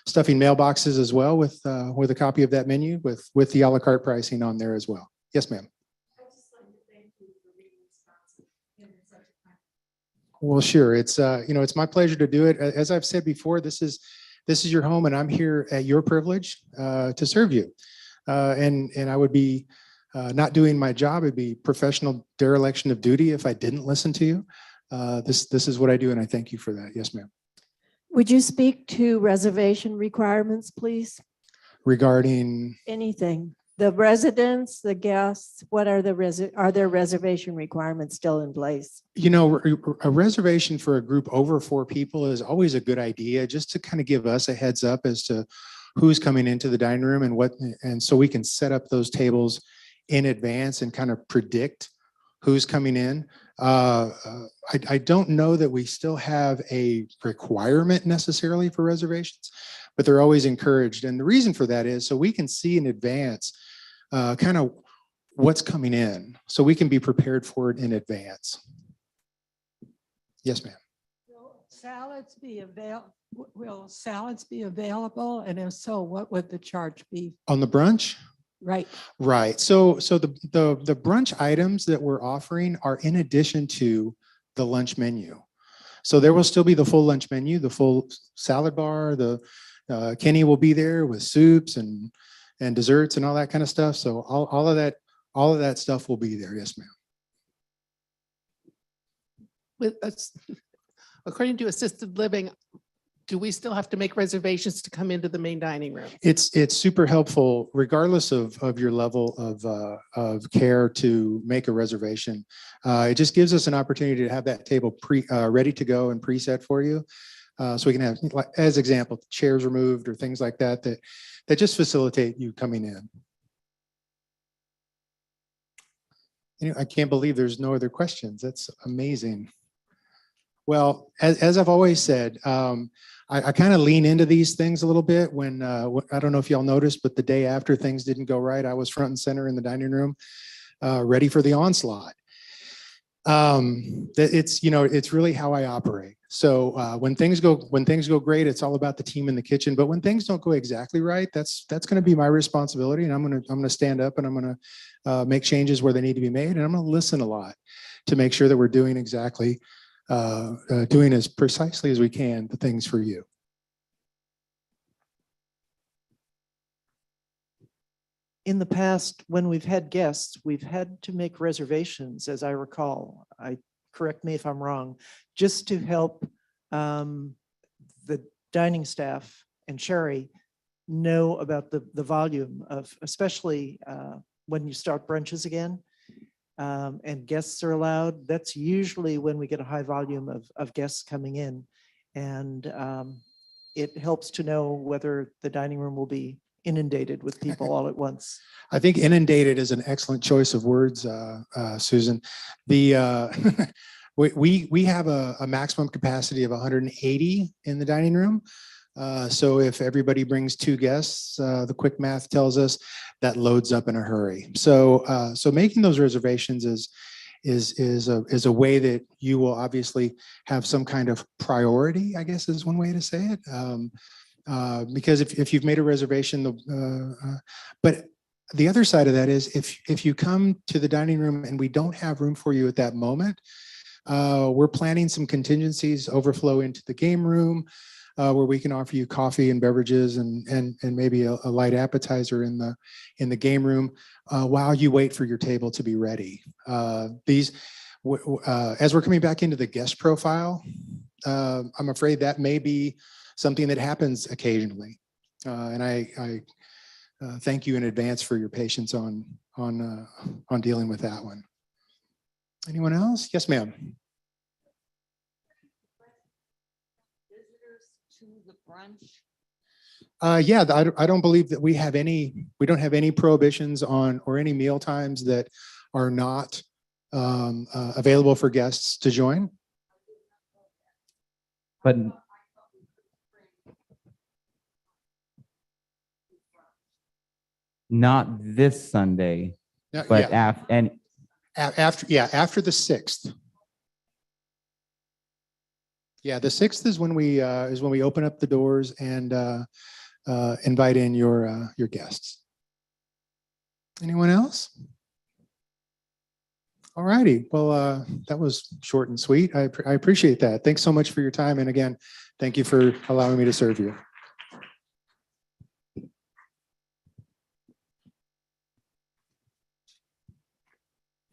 mailboxes as well with a copy of that menu with the à la carte pricing on there as well. Yes, ma'am. Well, sure. It's it's my pleasure to do it. As I've said before, this is your home, and I'm here at your privilege to serve you. And I would be not doing my job. It'd be professional dereliction of duty if I didn't listen to you. This is what I do, and I thank you for that. Yes, ma'am. Would you speak to reservation requirements, please? Regarding, Anything? The residents, the guests, what are are there reservation requirements still in place? a reservation for a group over 4 people is always a good idea, just to kind of give us a heads up as to who's coming into the dining room and so we can set up those tables in advance and kind of predict who's coming in. I don't know that we still have a requirement necessarily for reservations, but they're always encouraged. And the reason for that is so we can see in advance kind of what's coming in, so we can be prepared for it in advance. Yes, ma'am. Will salads be available? And if so, what would the charge be? On the brunch? Right. Right. So the brunch items that we're offering are in addition to the lunch menu. So there will still be the full lunch menu, the full salad bar, Kenny will be there with soups and desserts and all that kind of stuff. So all of that stuff will be there. Yes, ma'am. With us, according to assisted living, do we still have to make reservations to come into the main dining room? It's super helpful, regardless of your level of care, to make a reservation. It just gives us an opportunity to have that table ready to go and preset for you. So we can have, like, as example, chairs removed or things like that that just facilitate you coming in. I can't believe there's no other questions. That's amazing. Well, as I've always said, I kind of lean into these things a little bit when, I don't know if y'all noticed, but the day after things didn't go right, I was front and center in the dining room, ready for the onslaught. It's, it's really how I operate. So when things go great, it's all about the team in the kitchen. But when things don't go exactly right, that's going to be my responsibility. And I'm going to stand up and I'm going to make changes where they need to be made. And I'm going to listen a lot to make sure that we're doing exactly, doing as precisely as we can the things for you. In the past, when we've had guests, we've had to make reservations, as I recall. Correct me if I'm wrong, just to help the dining staff and Sherry know about the volume of, especially when you start brunches again and guests are allowed. That's usually when we get a high volume of guests coming in. And it helps to know whether the dining room will be inundated with people all at once. I think inundated is an excellent choice of words, Susan. The we have a maximum capacity of 180 in the dining room. So if everybody brings 2 guests, the quick math tells us that loads up in a hurry. So so making those reservations is a way that you will obviously have some kind of priority, I guess is one way to say it. Because if you've made a reservation, but the other side of that is if you come to the dining room and we don't have room for you at that moment, we're planning some contingencies, overflow into the game room, where we can offer you coffee and beverages and maybe a light appetizer in the game room while you wait for your table to be ready. As we're coming back into the guest profile, I'm afraid that may be something that happens occasionally. And I thank you in advance for your patience on dealing with that one. Anyone else? Yes, ma'am. Visitors to the brunch? Yeah, I don't believe that we don't have any prohibitions on or any meal times that are not available for guests to join. But not this Sunday, but Yeah. after After the 6th. Yeah, the 6th is when we open up the doors and invite in your guests. Anyone else? All righty. Well, that was short and sweet. I appreciate that. Thanks so much for your time. And again, thank you for allowing me to serve you.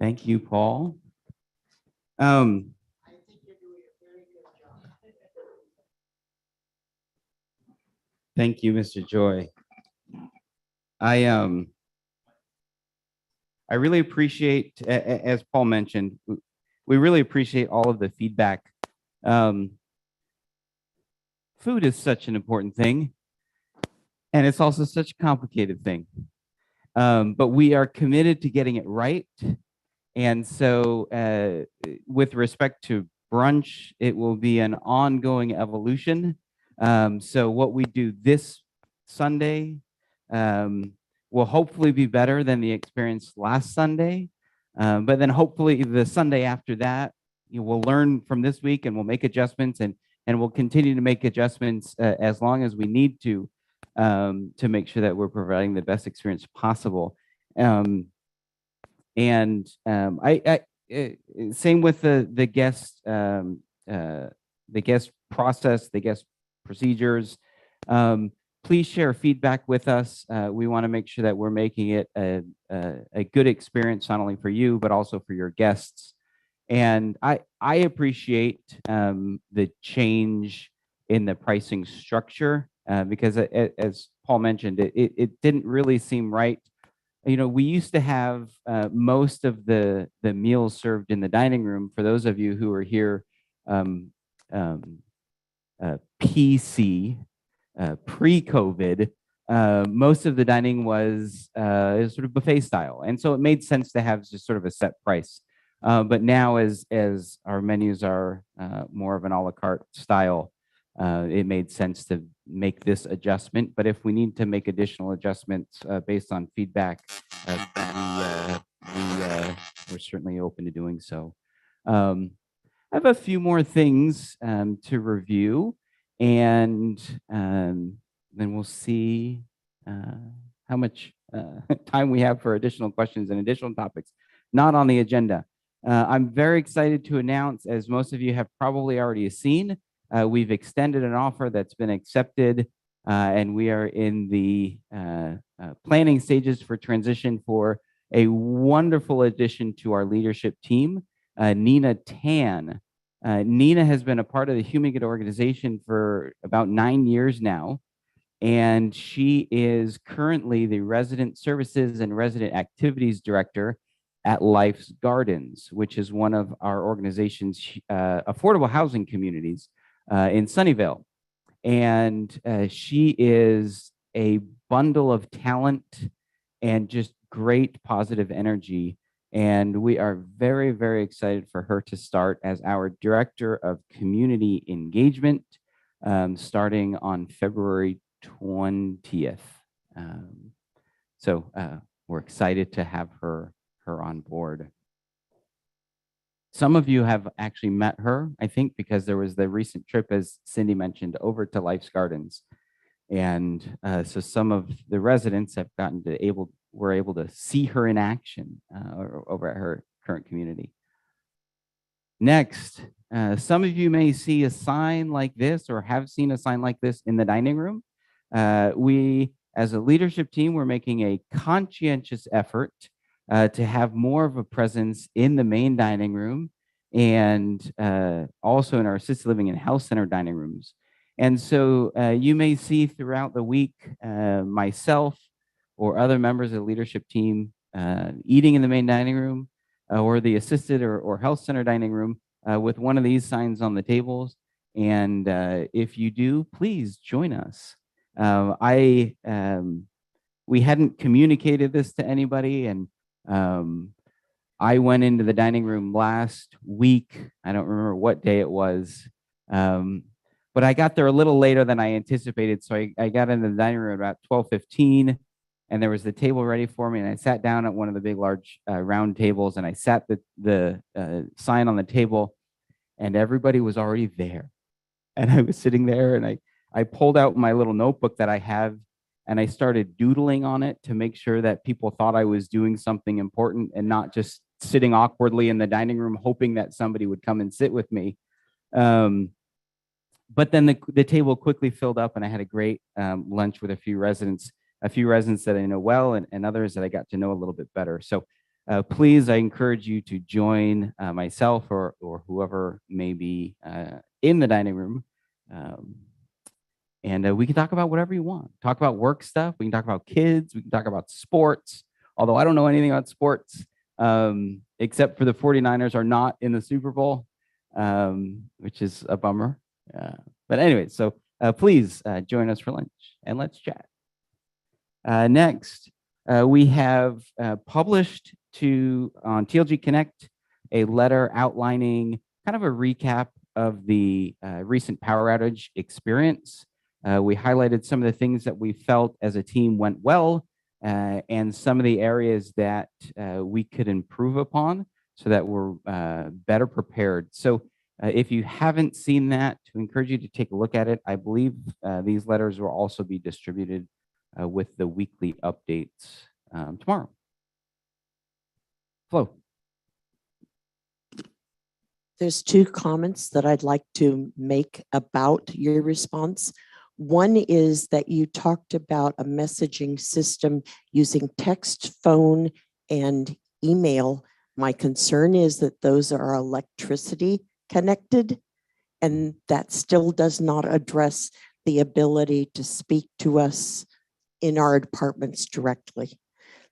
Thank you, Paul. I think you're doing a very good job. Thank you, Mr. Joy. I really appreciate, as Paul mentioned, we really appreciate all of the feedback. Food is such an important thing, and it's also such a complicated thing. But we are committed to getting it right. And so with respect to brunch, it will be an ongoing evolution. So what we do this Sunday will hopefully be better than the experience last Sunday. But then hopefully the Sunday after that, we'll learn from this week and we'll make adjustments and we'll continue to make adjustments as long as we need to make sure that we're providing the best experience possible. And same with the guest process, the guest procedures. Please share feedback with us. We want to make sure that we're making it a good experience, not only for you, but also for your guests. And I appreciate the change in the pricing structure because as Paul mentioned, it didn't really seem right. We used to have most of the meals served in the dining room. For those of you who are here, PC, pre-COVID, most of the dining was sort of buffet style. And so it made sense to have just sort of a set price. But now as our menus are more of an a la carte style, it made sense to make this adjustment. But if we need to make additional adjustments based on feedback, we're certainly open to doing so. I have a few more things to review, and then we'll see how much time we have for additional questions and additional topics not on the agenda. I'm very excited to announce, as most of you have probably already seen, we've extended an offer that's been accepted, and we are in the planning stages for transition for a wonderful addition to our leadership team, Nina Tan. Nina has been a part of the Human Good organization for about 9 years now, and she is currently the Resident Services and Resident Activities Director at Life's Gardens, which is one of our organization's affordable housing communities in Sunnyvale. And she is a bundle of talent and just great positive energy. And we are very, very excited for her to start as our Director of Community Engagement, starting on February 20th. So we're excited to have her on board. Some of you have actually met her, I think, because there was the recent trip, as Cindy mentioned, over to Life's Gardens. And so some of the residents have were able to see her in action over at her current community. Next, some of you may see a sign like this or have seen a sign like this in the dining room. We, as a leadership team, we're making a conscientious effort to have more of a presence in the main dining room and also in our assisted living and health center dining rooms. And so you may see throughout the week myself or other members of the leadership team eating in the main dining room or the assisted or health center dining room with one of these signs on the tables. And if you do, please join us. We hadn't communicated this to anybody, and I went into the dining room last week. I don't remember what day it was, but I got there a little later than I anticipated. So I got into the dining room about 12:15, and there was the table ready for me. And I sat down at one of the big, large round tables, and I sat the sign on the table, and everybody was already there. And I was sitting there, and I pulled out my little notebook that I have, and I started doodling on it to make sure that people thought I was doing something important and not just sitting awkwardly in the dining room hoping that somebody would come and sit with me. But then the table quickly filled up, and I had a great lunch with a few residents that I know well, and others that I got to know a little bit better. So please, I encourage you to join myself or whoever may be in the dining room. And we can talk about whatever you want. Talk about work stuff. We can talk about kids. We can talk about sports, although I don't know anything about sports, except for the 49ers are not in the Super Bowl, which is a bummer. But anyway, so please join us for lunch and let's chat. Next, we have published on TLG Connect a letter outlining kind of a recap of the recent power outage experience. We highlighted some of the things that we felt as a team went well and some of the areas that we could improve upon so that we're better prepared. So if you haven't seen that, we encourage you to take a look at it. I believe these letters will also be distributed with the weekly updates tomorrow. Flo. There's two comments that I'd like to make about your response. One is that you talked about a messaging system using text, phone, and email. My concern is that those are electricity connected, and that still does not address the ability to speak to us in our departments directly.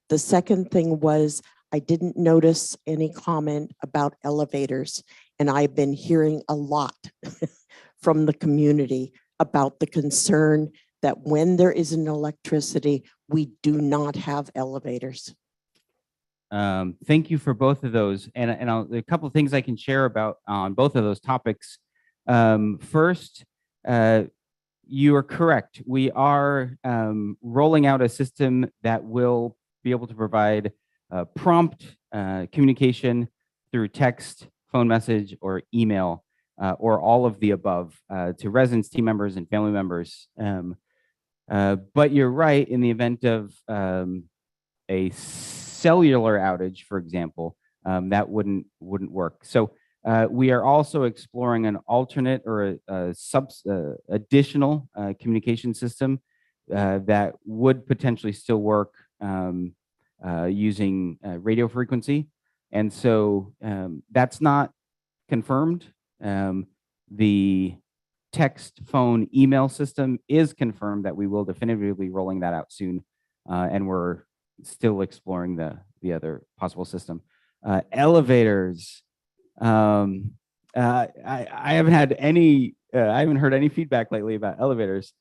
The second thing was I didn't notice any comment about elevators, and I've been hearing a lot from the community about the concern that when there isn't electricity, we do not have elevators. Thank you for both of those. And a couple of things I can share about on both of those topics. First, you are correct. We are rolling out a system that will be able to provide prompt communication through text, phone message, or email, or all of the above to residents, team members, and family members. But you're right, in the event of a cellular outage, for example, that wouldn't work. So we are also exploring an alternate or a additional communication system that would potentially still work using radio frequency. And so that's not confirmed. The text, phone, email system is confirmed that we will definitively be rolling that out soon. And we're still exploring the other possible system. Elevators. I haven't had any, I haven't heard any feedback lately about elevators.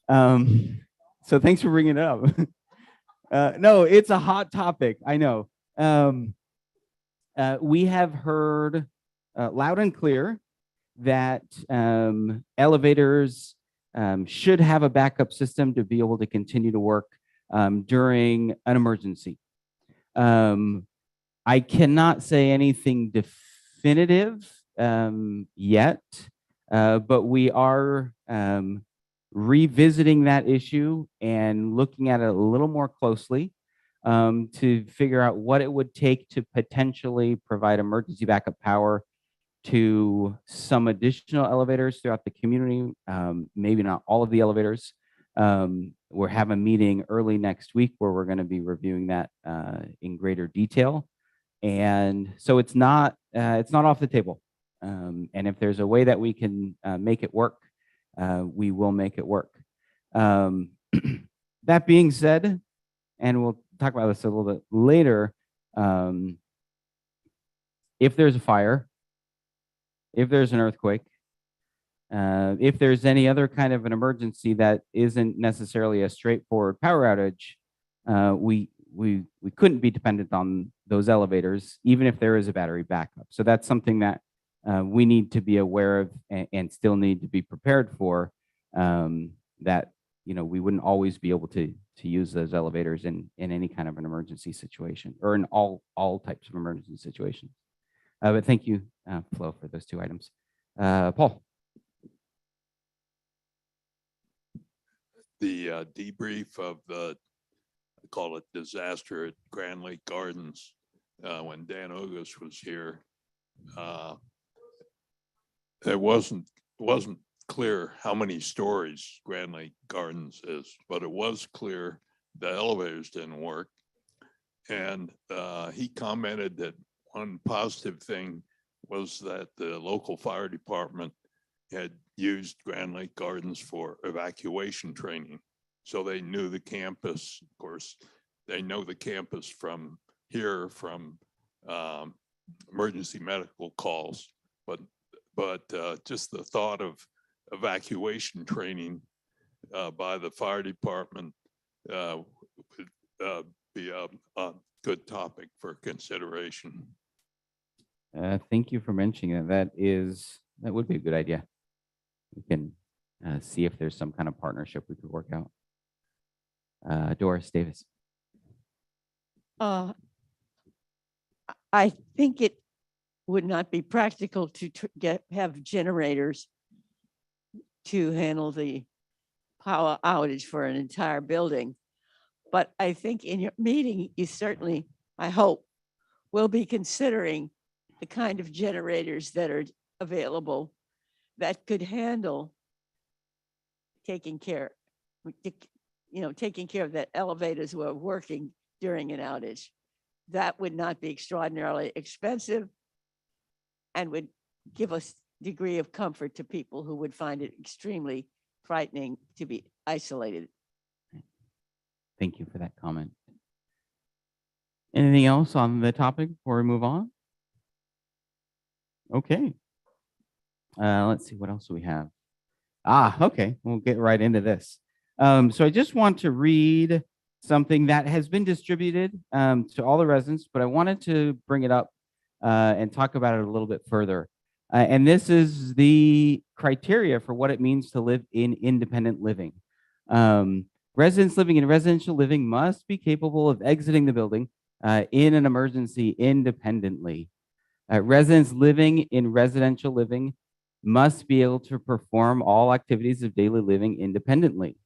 So thanks for bringing it up. No, it's a hot topic. I know. We have heard loud and clear that elevators should have a backup system to be able to continue to work during an emergency. I cannot say anything definitive yet, but we are revisiting that issue and looking at it a little more closely to figure out what it would take to potentially provide emergency backup power to some additional elevators throughout the community, maybe not all of the elevators. We're having a meeting early next week where we're going to be reviewing that in greater detail. And so it's not off the table. And if there's a way that we can make it work, we will make it work. That being said, and we'll talk about this a little bit later, if there's a fire, if there's an earthquake, if there's any other kind of an emergency that isn't necessarily a straightforward power outage, we couldn't be dependent on those elevators, even if there is a battery backup. So that's something that we need to be aware of and still need to be prepared for, that we wouldn't always be able to use those elevators in any kind of an emergency situation or in all types of emergency situations. But thank you, Flo, for those two items. Paul. The debrief of the, I call it disaster at Grand Lake Gardens, when Dan Ogus was here, it wasn't clear how many stories Grand Lake Gardens is, but it was clear the elevators didn't work. And he commented that one positive thing was that the local fire department had used Grand Lake Gardens for evacuation training. So they knew the campus. Of course, they know the campus from here, from emergency medical calls, but just the thought of evacuation training by the fire department would be a good topic for consideration. Thank you for mentioning that. That would be a good idea. We can see if there's some kind of partnership we could work out. Doris Davis. I think it would not be practical to have generators to handle the power outage for an entire building. But I think in your meeting, you certainly, I hope, will be considering the kind of generators that are available that could handle taking care of that elevators were working during an outage. That would not be extraordinarily expensive and would give us degree of comfort to people who would find it extremely frightening to be isolated. Thank you for that comment. Anything else on the topic before we move on? Okay. Let's see, what else do we have? Okay, we'll get right into this. So I just want to read something that has been distributed to all the residents, but I wanted to bring it up and talk about it a little bit further. And this is the criteria for what it means to live in independent living. Residents living in residential living must be capable of exiting the building in an emergency independently. Residents living in residential living must be able to perform all activities of daily living independently.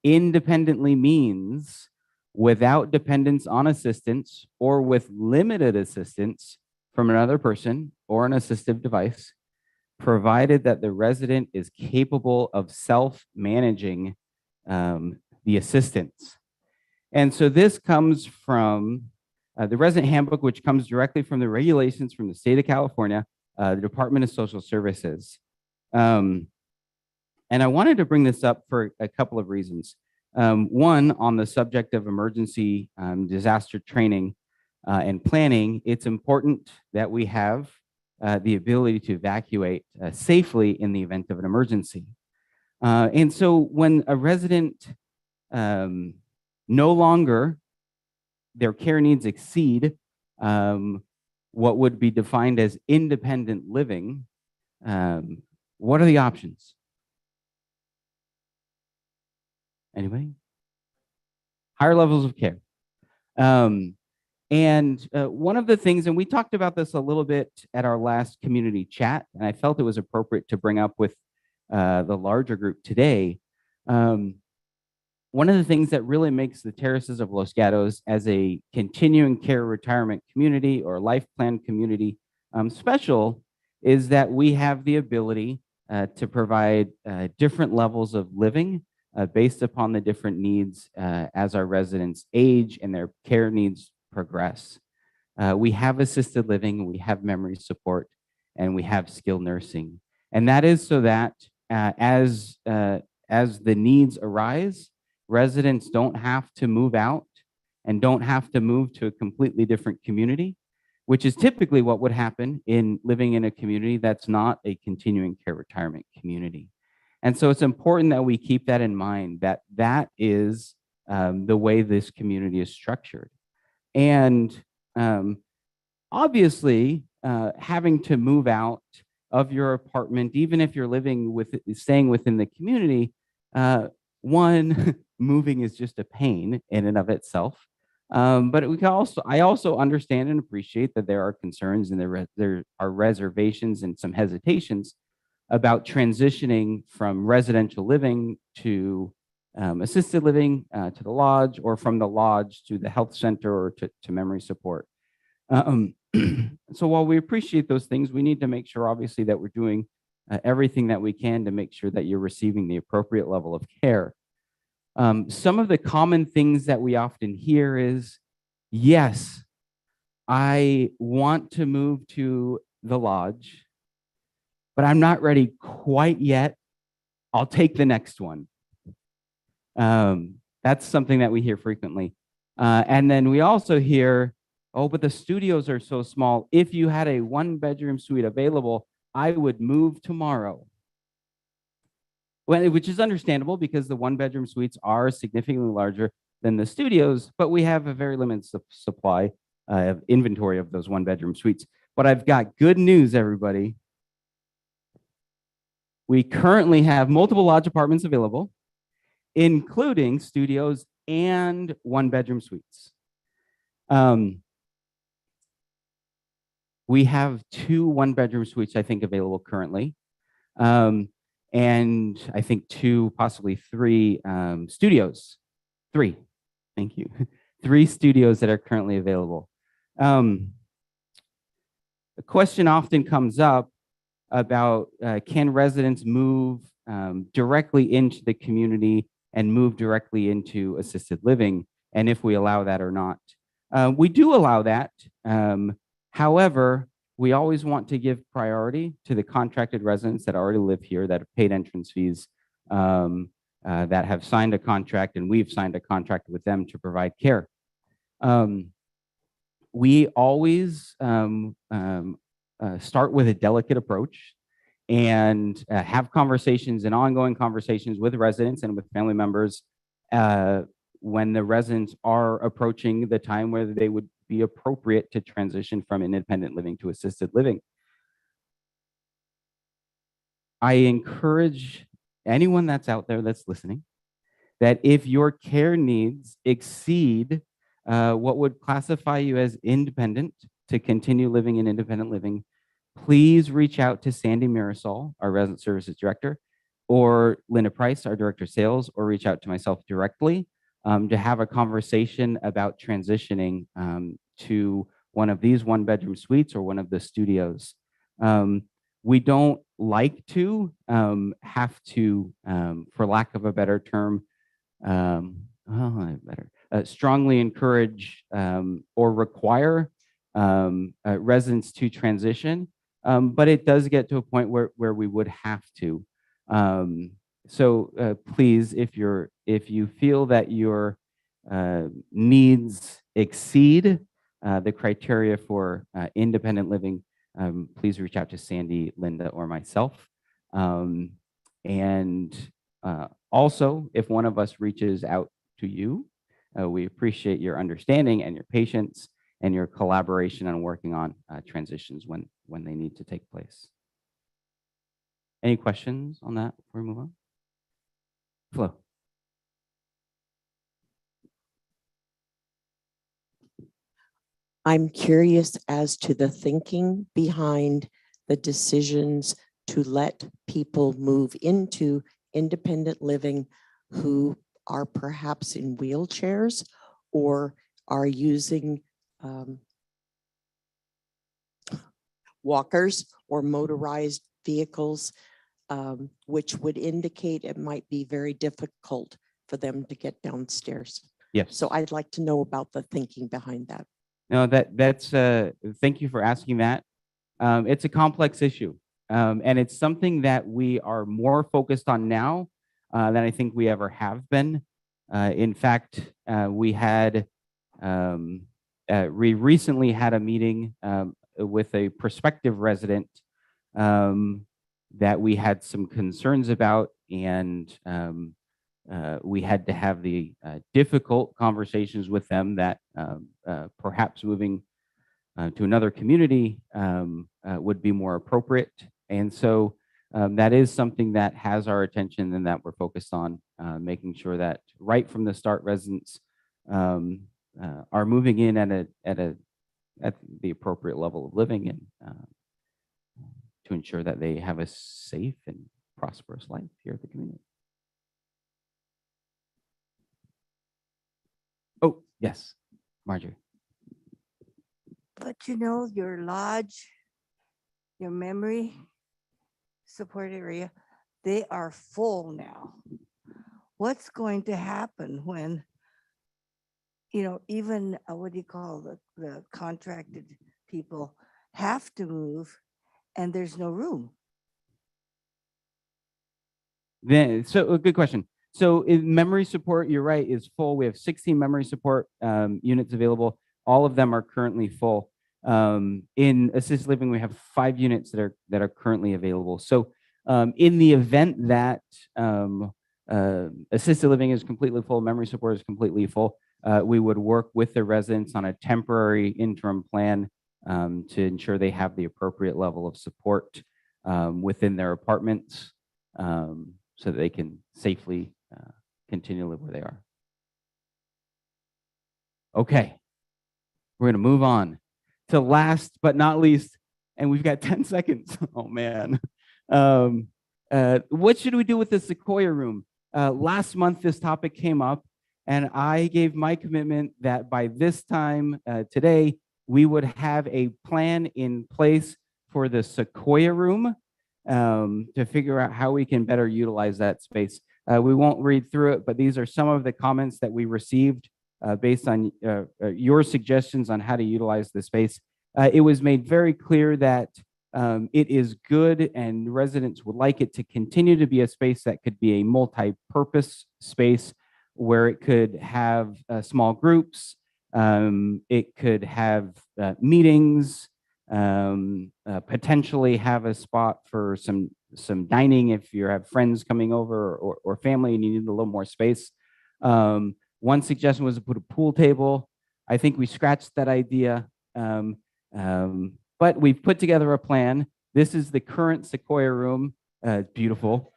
Independently means without dependence on assistance or with limited assistance from another person or an assistive device, provided that the resident is capable of self-managing the assistance. And so this comes from the resident handbook, which comes directly from the regulations from the state of California, the Department of Social Services. And I wanted to bring this up for a couple of reasons. One, on the subject of emergency disaster training and planning, it's important that we have the ability to evacuate safely in the event of an emergency. And so when a resident no longer, their care needs exceed what would be defined as independent living, what are the options? Anybody? Higher levels of care. And one of the things, and we talked about this a little bit at our last community chat, and I felt it was appropriate to bring up with the larger group today. One of the things that really makes the Terraces of Los Gatos as a continuing care retirement community or life plan community special is that we have the ability to provide different levels of living based upon the different needs as our residents age and their care needs progress. We have assisted living, we have memory support, and we have skilled nursing. And that is so that as the needs arise, residents don't have to move out and don't have to move to a completely different community, which is typically what would happen in living in a community that's not a continuing care retirement community. And so it's important that we keep that in mind, that that is the way this community is structured. And obviously, having to move out of your apartment, even if you're staying within the community, one, moving is just a pain in and of itself. But I also understand and appreciate that there are concerns and there are reservations and some hesitations about transitioning from residential living to assisted living to the lodge, or from the lodge to the health center or to memory support. So while we appreciate those things, we need to make sure, obviously, that we're doing everything that we can to make sure that you're receiving the appropriate level of care. Some of the common things that we often hear is, yes, I want to move to the lodge, but I'm not ready quite yet. I'll take the next one. That's something that we hear frequently. And then we also hear, oh, but the studios are so small. If you had a 1-bedroom suite available, I would move tomorrow. Well, which is understandable because the 1-bedroom suites are significantly larger than the studios, but we have a very limited supply of inventory of those 1-bedroom suites. But I've got good news, everybody. We currently have multiple lodge apartments available, including studios and 1-bedroom suites. We have 2 1-bedroom suites, I think, available currently. And I think 2, possibly 3 studios. 3, thank you. 3 studios that are currently available. The question often comes up about can residents move directly into the community and move directly into assisted living, and if we allow that or not. We do allow that. However, we always want to give priority to the contracted residents that already live here, that have paid entrance fees, that have signed a contract, and we've signed a contract with them to provide care. We always start with a delicate approach and have conversations and ongoing conversations with residents and with family members when the residents are approaching the time where they would be appropriate to transition from independent living to assisted living. I encourage anyone that's out there that's listening that if your care needs exceed what would classify you as independent to continue living in independent living, please reach out to Sandy Mirasol, our resident services director, or Linda Price, our director of sales, or reach out to myself directly to have a conversation about transitioning to one of these one-bedroom suites or one of the studios. We don't like to have to, for lack of a better term, strongly encourage or require residents to transition, but it does get to a point where we would have to. So please, if you feel that your needs exceed the criteria for independent living, please reach out to Sandy, Linda, or myself. Also, if one of us reaches out to you, we appreciate your understanding and your patience and your collaboration on working on transitions when they need to take place. Any questions on that before we move on? Flo. I'm curious as to the thinking behind the decisions to let people move into independent living who are perhaps in wheelchairs or are using walkers or motorized vehicles, which would indicate it might be very difficult for them to get downstairs. Yes. So I'd like to know about the thinking behind that. No, that's thank you for asking that. It's a complex issue, and it's something that we are more focused on now than I think we ever have been. In fact, we recently had a meeting with a prospective resident that we had some concerns about, and we had to have the difficult conversations with them that perhaps moving to another community would be more appropriate. And so that is something that has our attention and that we're focused on making sure that right from the start, residents are moving in at the appropriate level of living and to ensure that they have a safe and prosperous life here at the community. Oh, yes, Marjorie. But you know, your lodge, your memory support area, they are full now. What's going to happen when, you know, even what do you call the contracted people have to move and there's no room? Then, so a good question. So in memory support, you're right, is full. We have 16 memory support units available. All of them are currently full. In assisted living, we have 5 units that are currently available. So in the event that assisted living is completely full, memory support is completely full, we would work with the residents on a temporary interim plan to ensure they have the appropriate level of support within their apartments so that they can safely continue to live where they are. Okay, we're going to move on to last but not least, and we've got 10 seconds. Oh, man. What should we do with the Sequoia room? Last month, this topic came up, and I gave my commitment that by this time today, we would have a plan in place for the Sequoia room to figure out how we can better utilize that space. We won't read through it, but these are some of the comments that we received based on your suggestions on how to utilize the space. It was made very clear that it is good and residents would like it to continue to be a space that could be a multi-purpose space where it could have small groups, it could have meetings, potentially have a spot for some dining if you have friends coming over or family and you need a little more space. One suggestion was to put a pool table. I think we scratched that idea, but we've put together a plan. This is the current Sequoia room. It's beautiful.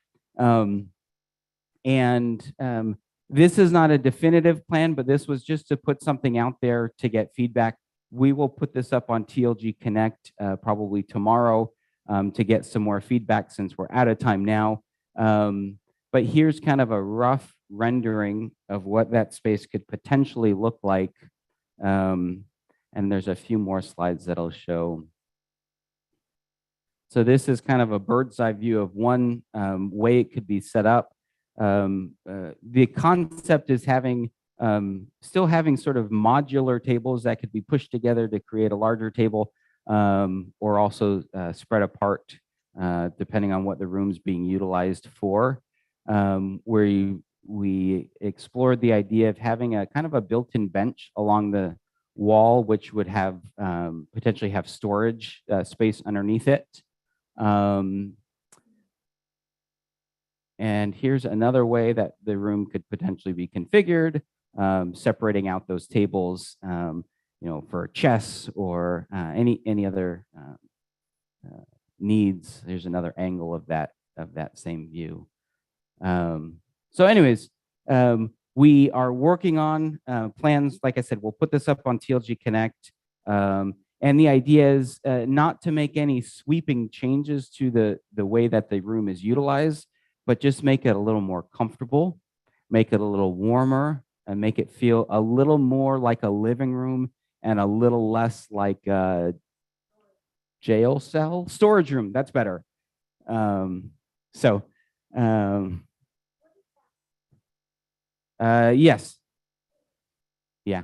This is not a definitive plan, but this was just to put something out there to get feedback. We will put this up on TLG Connect probably tomorrow to get some more feedback since we're out of time now. But here's kind of a rough rendering of what that space could potentially look like. And there's a few more slides that I'll show. So this is kind of a bird's eye view of one way it could be set up. The concept is having still having sort of modular tables that could be pushed together to create a larger table, or also spread apart depending on what the room's being utilized for. Where we explored the idea of having a kind of a built-in bench along the wall, which would have potentially have storage space underneath it. And here's another way that the room could potentially be configured, separating out those tables, for chess or any other needs. There's another angle of that same view. So anyways, we are working on plans. Like I said, we'll put this up on TLG Connect. And the idea is not to make any sweeping changes to the way that the room is utilized, but just make it a little more comfortable, make it a little warmer, and make it feel a little more like a living room and a little less like a jail cell. Storage room, that's better. Yes. Yeah.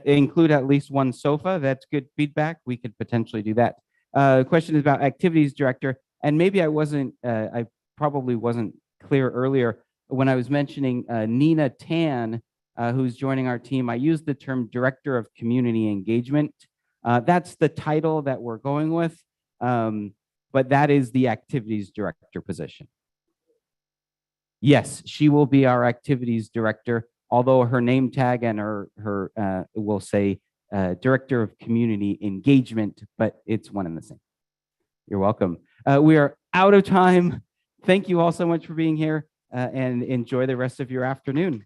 Include at least one sofa. That's good feedback. We could potentially do that. Question is about activities director, and maybe I probably wasn't clear earlier when I was mentioning Nina Tan, who's joining our team. I used the term director of community engagement. That's the title that we're going with, but that is the activities director position. Yes, she will be our activities director, although her name tag and her will say Director of Community Engagement, but it's one and the same. You're welcome. We are out of time. Thank you all so much for being here, and enjoy the rest of your afternoon.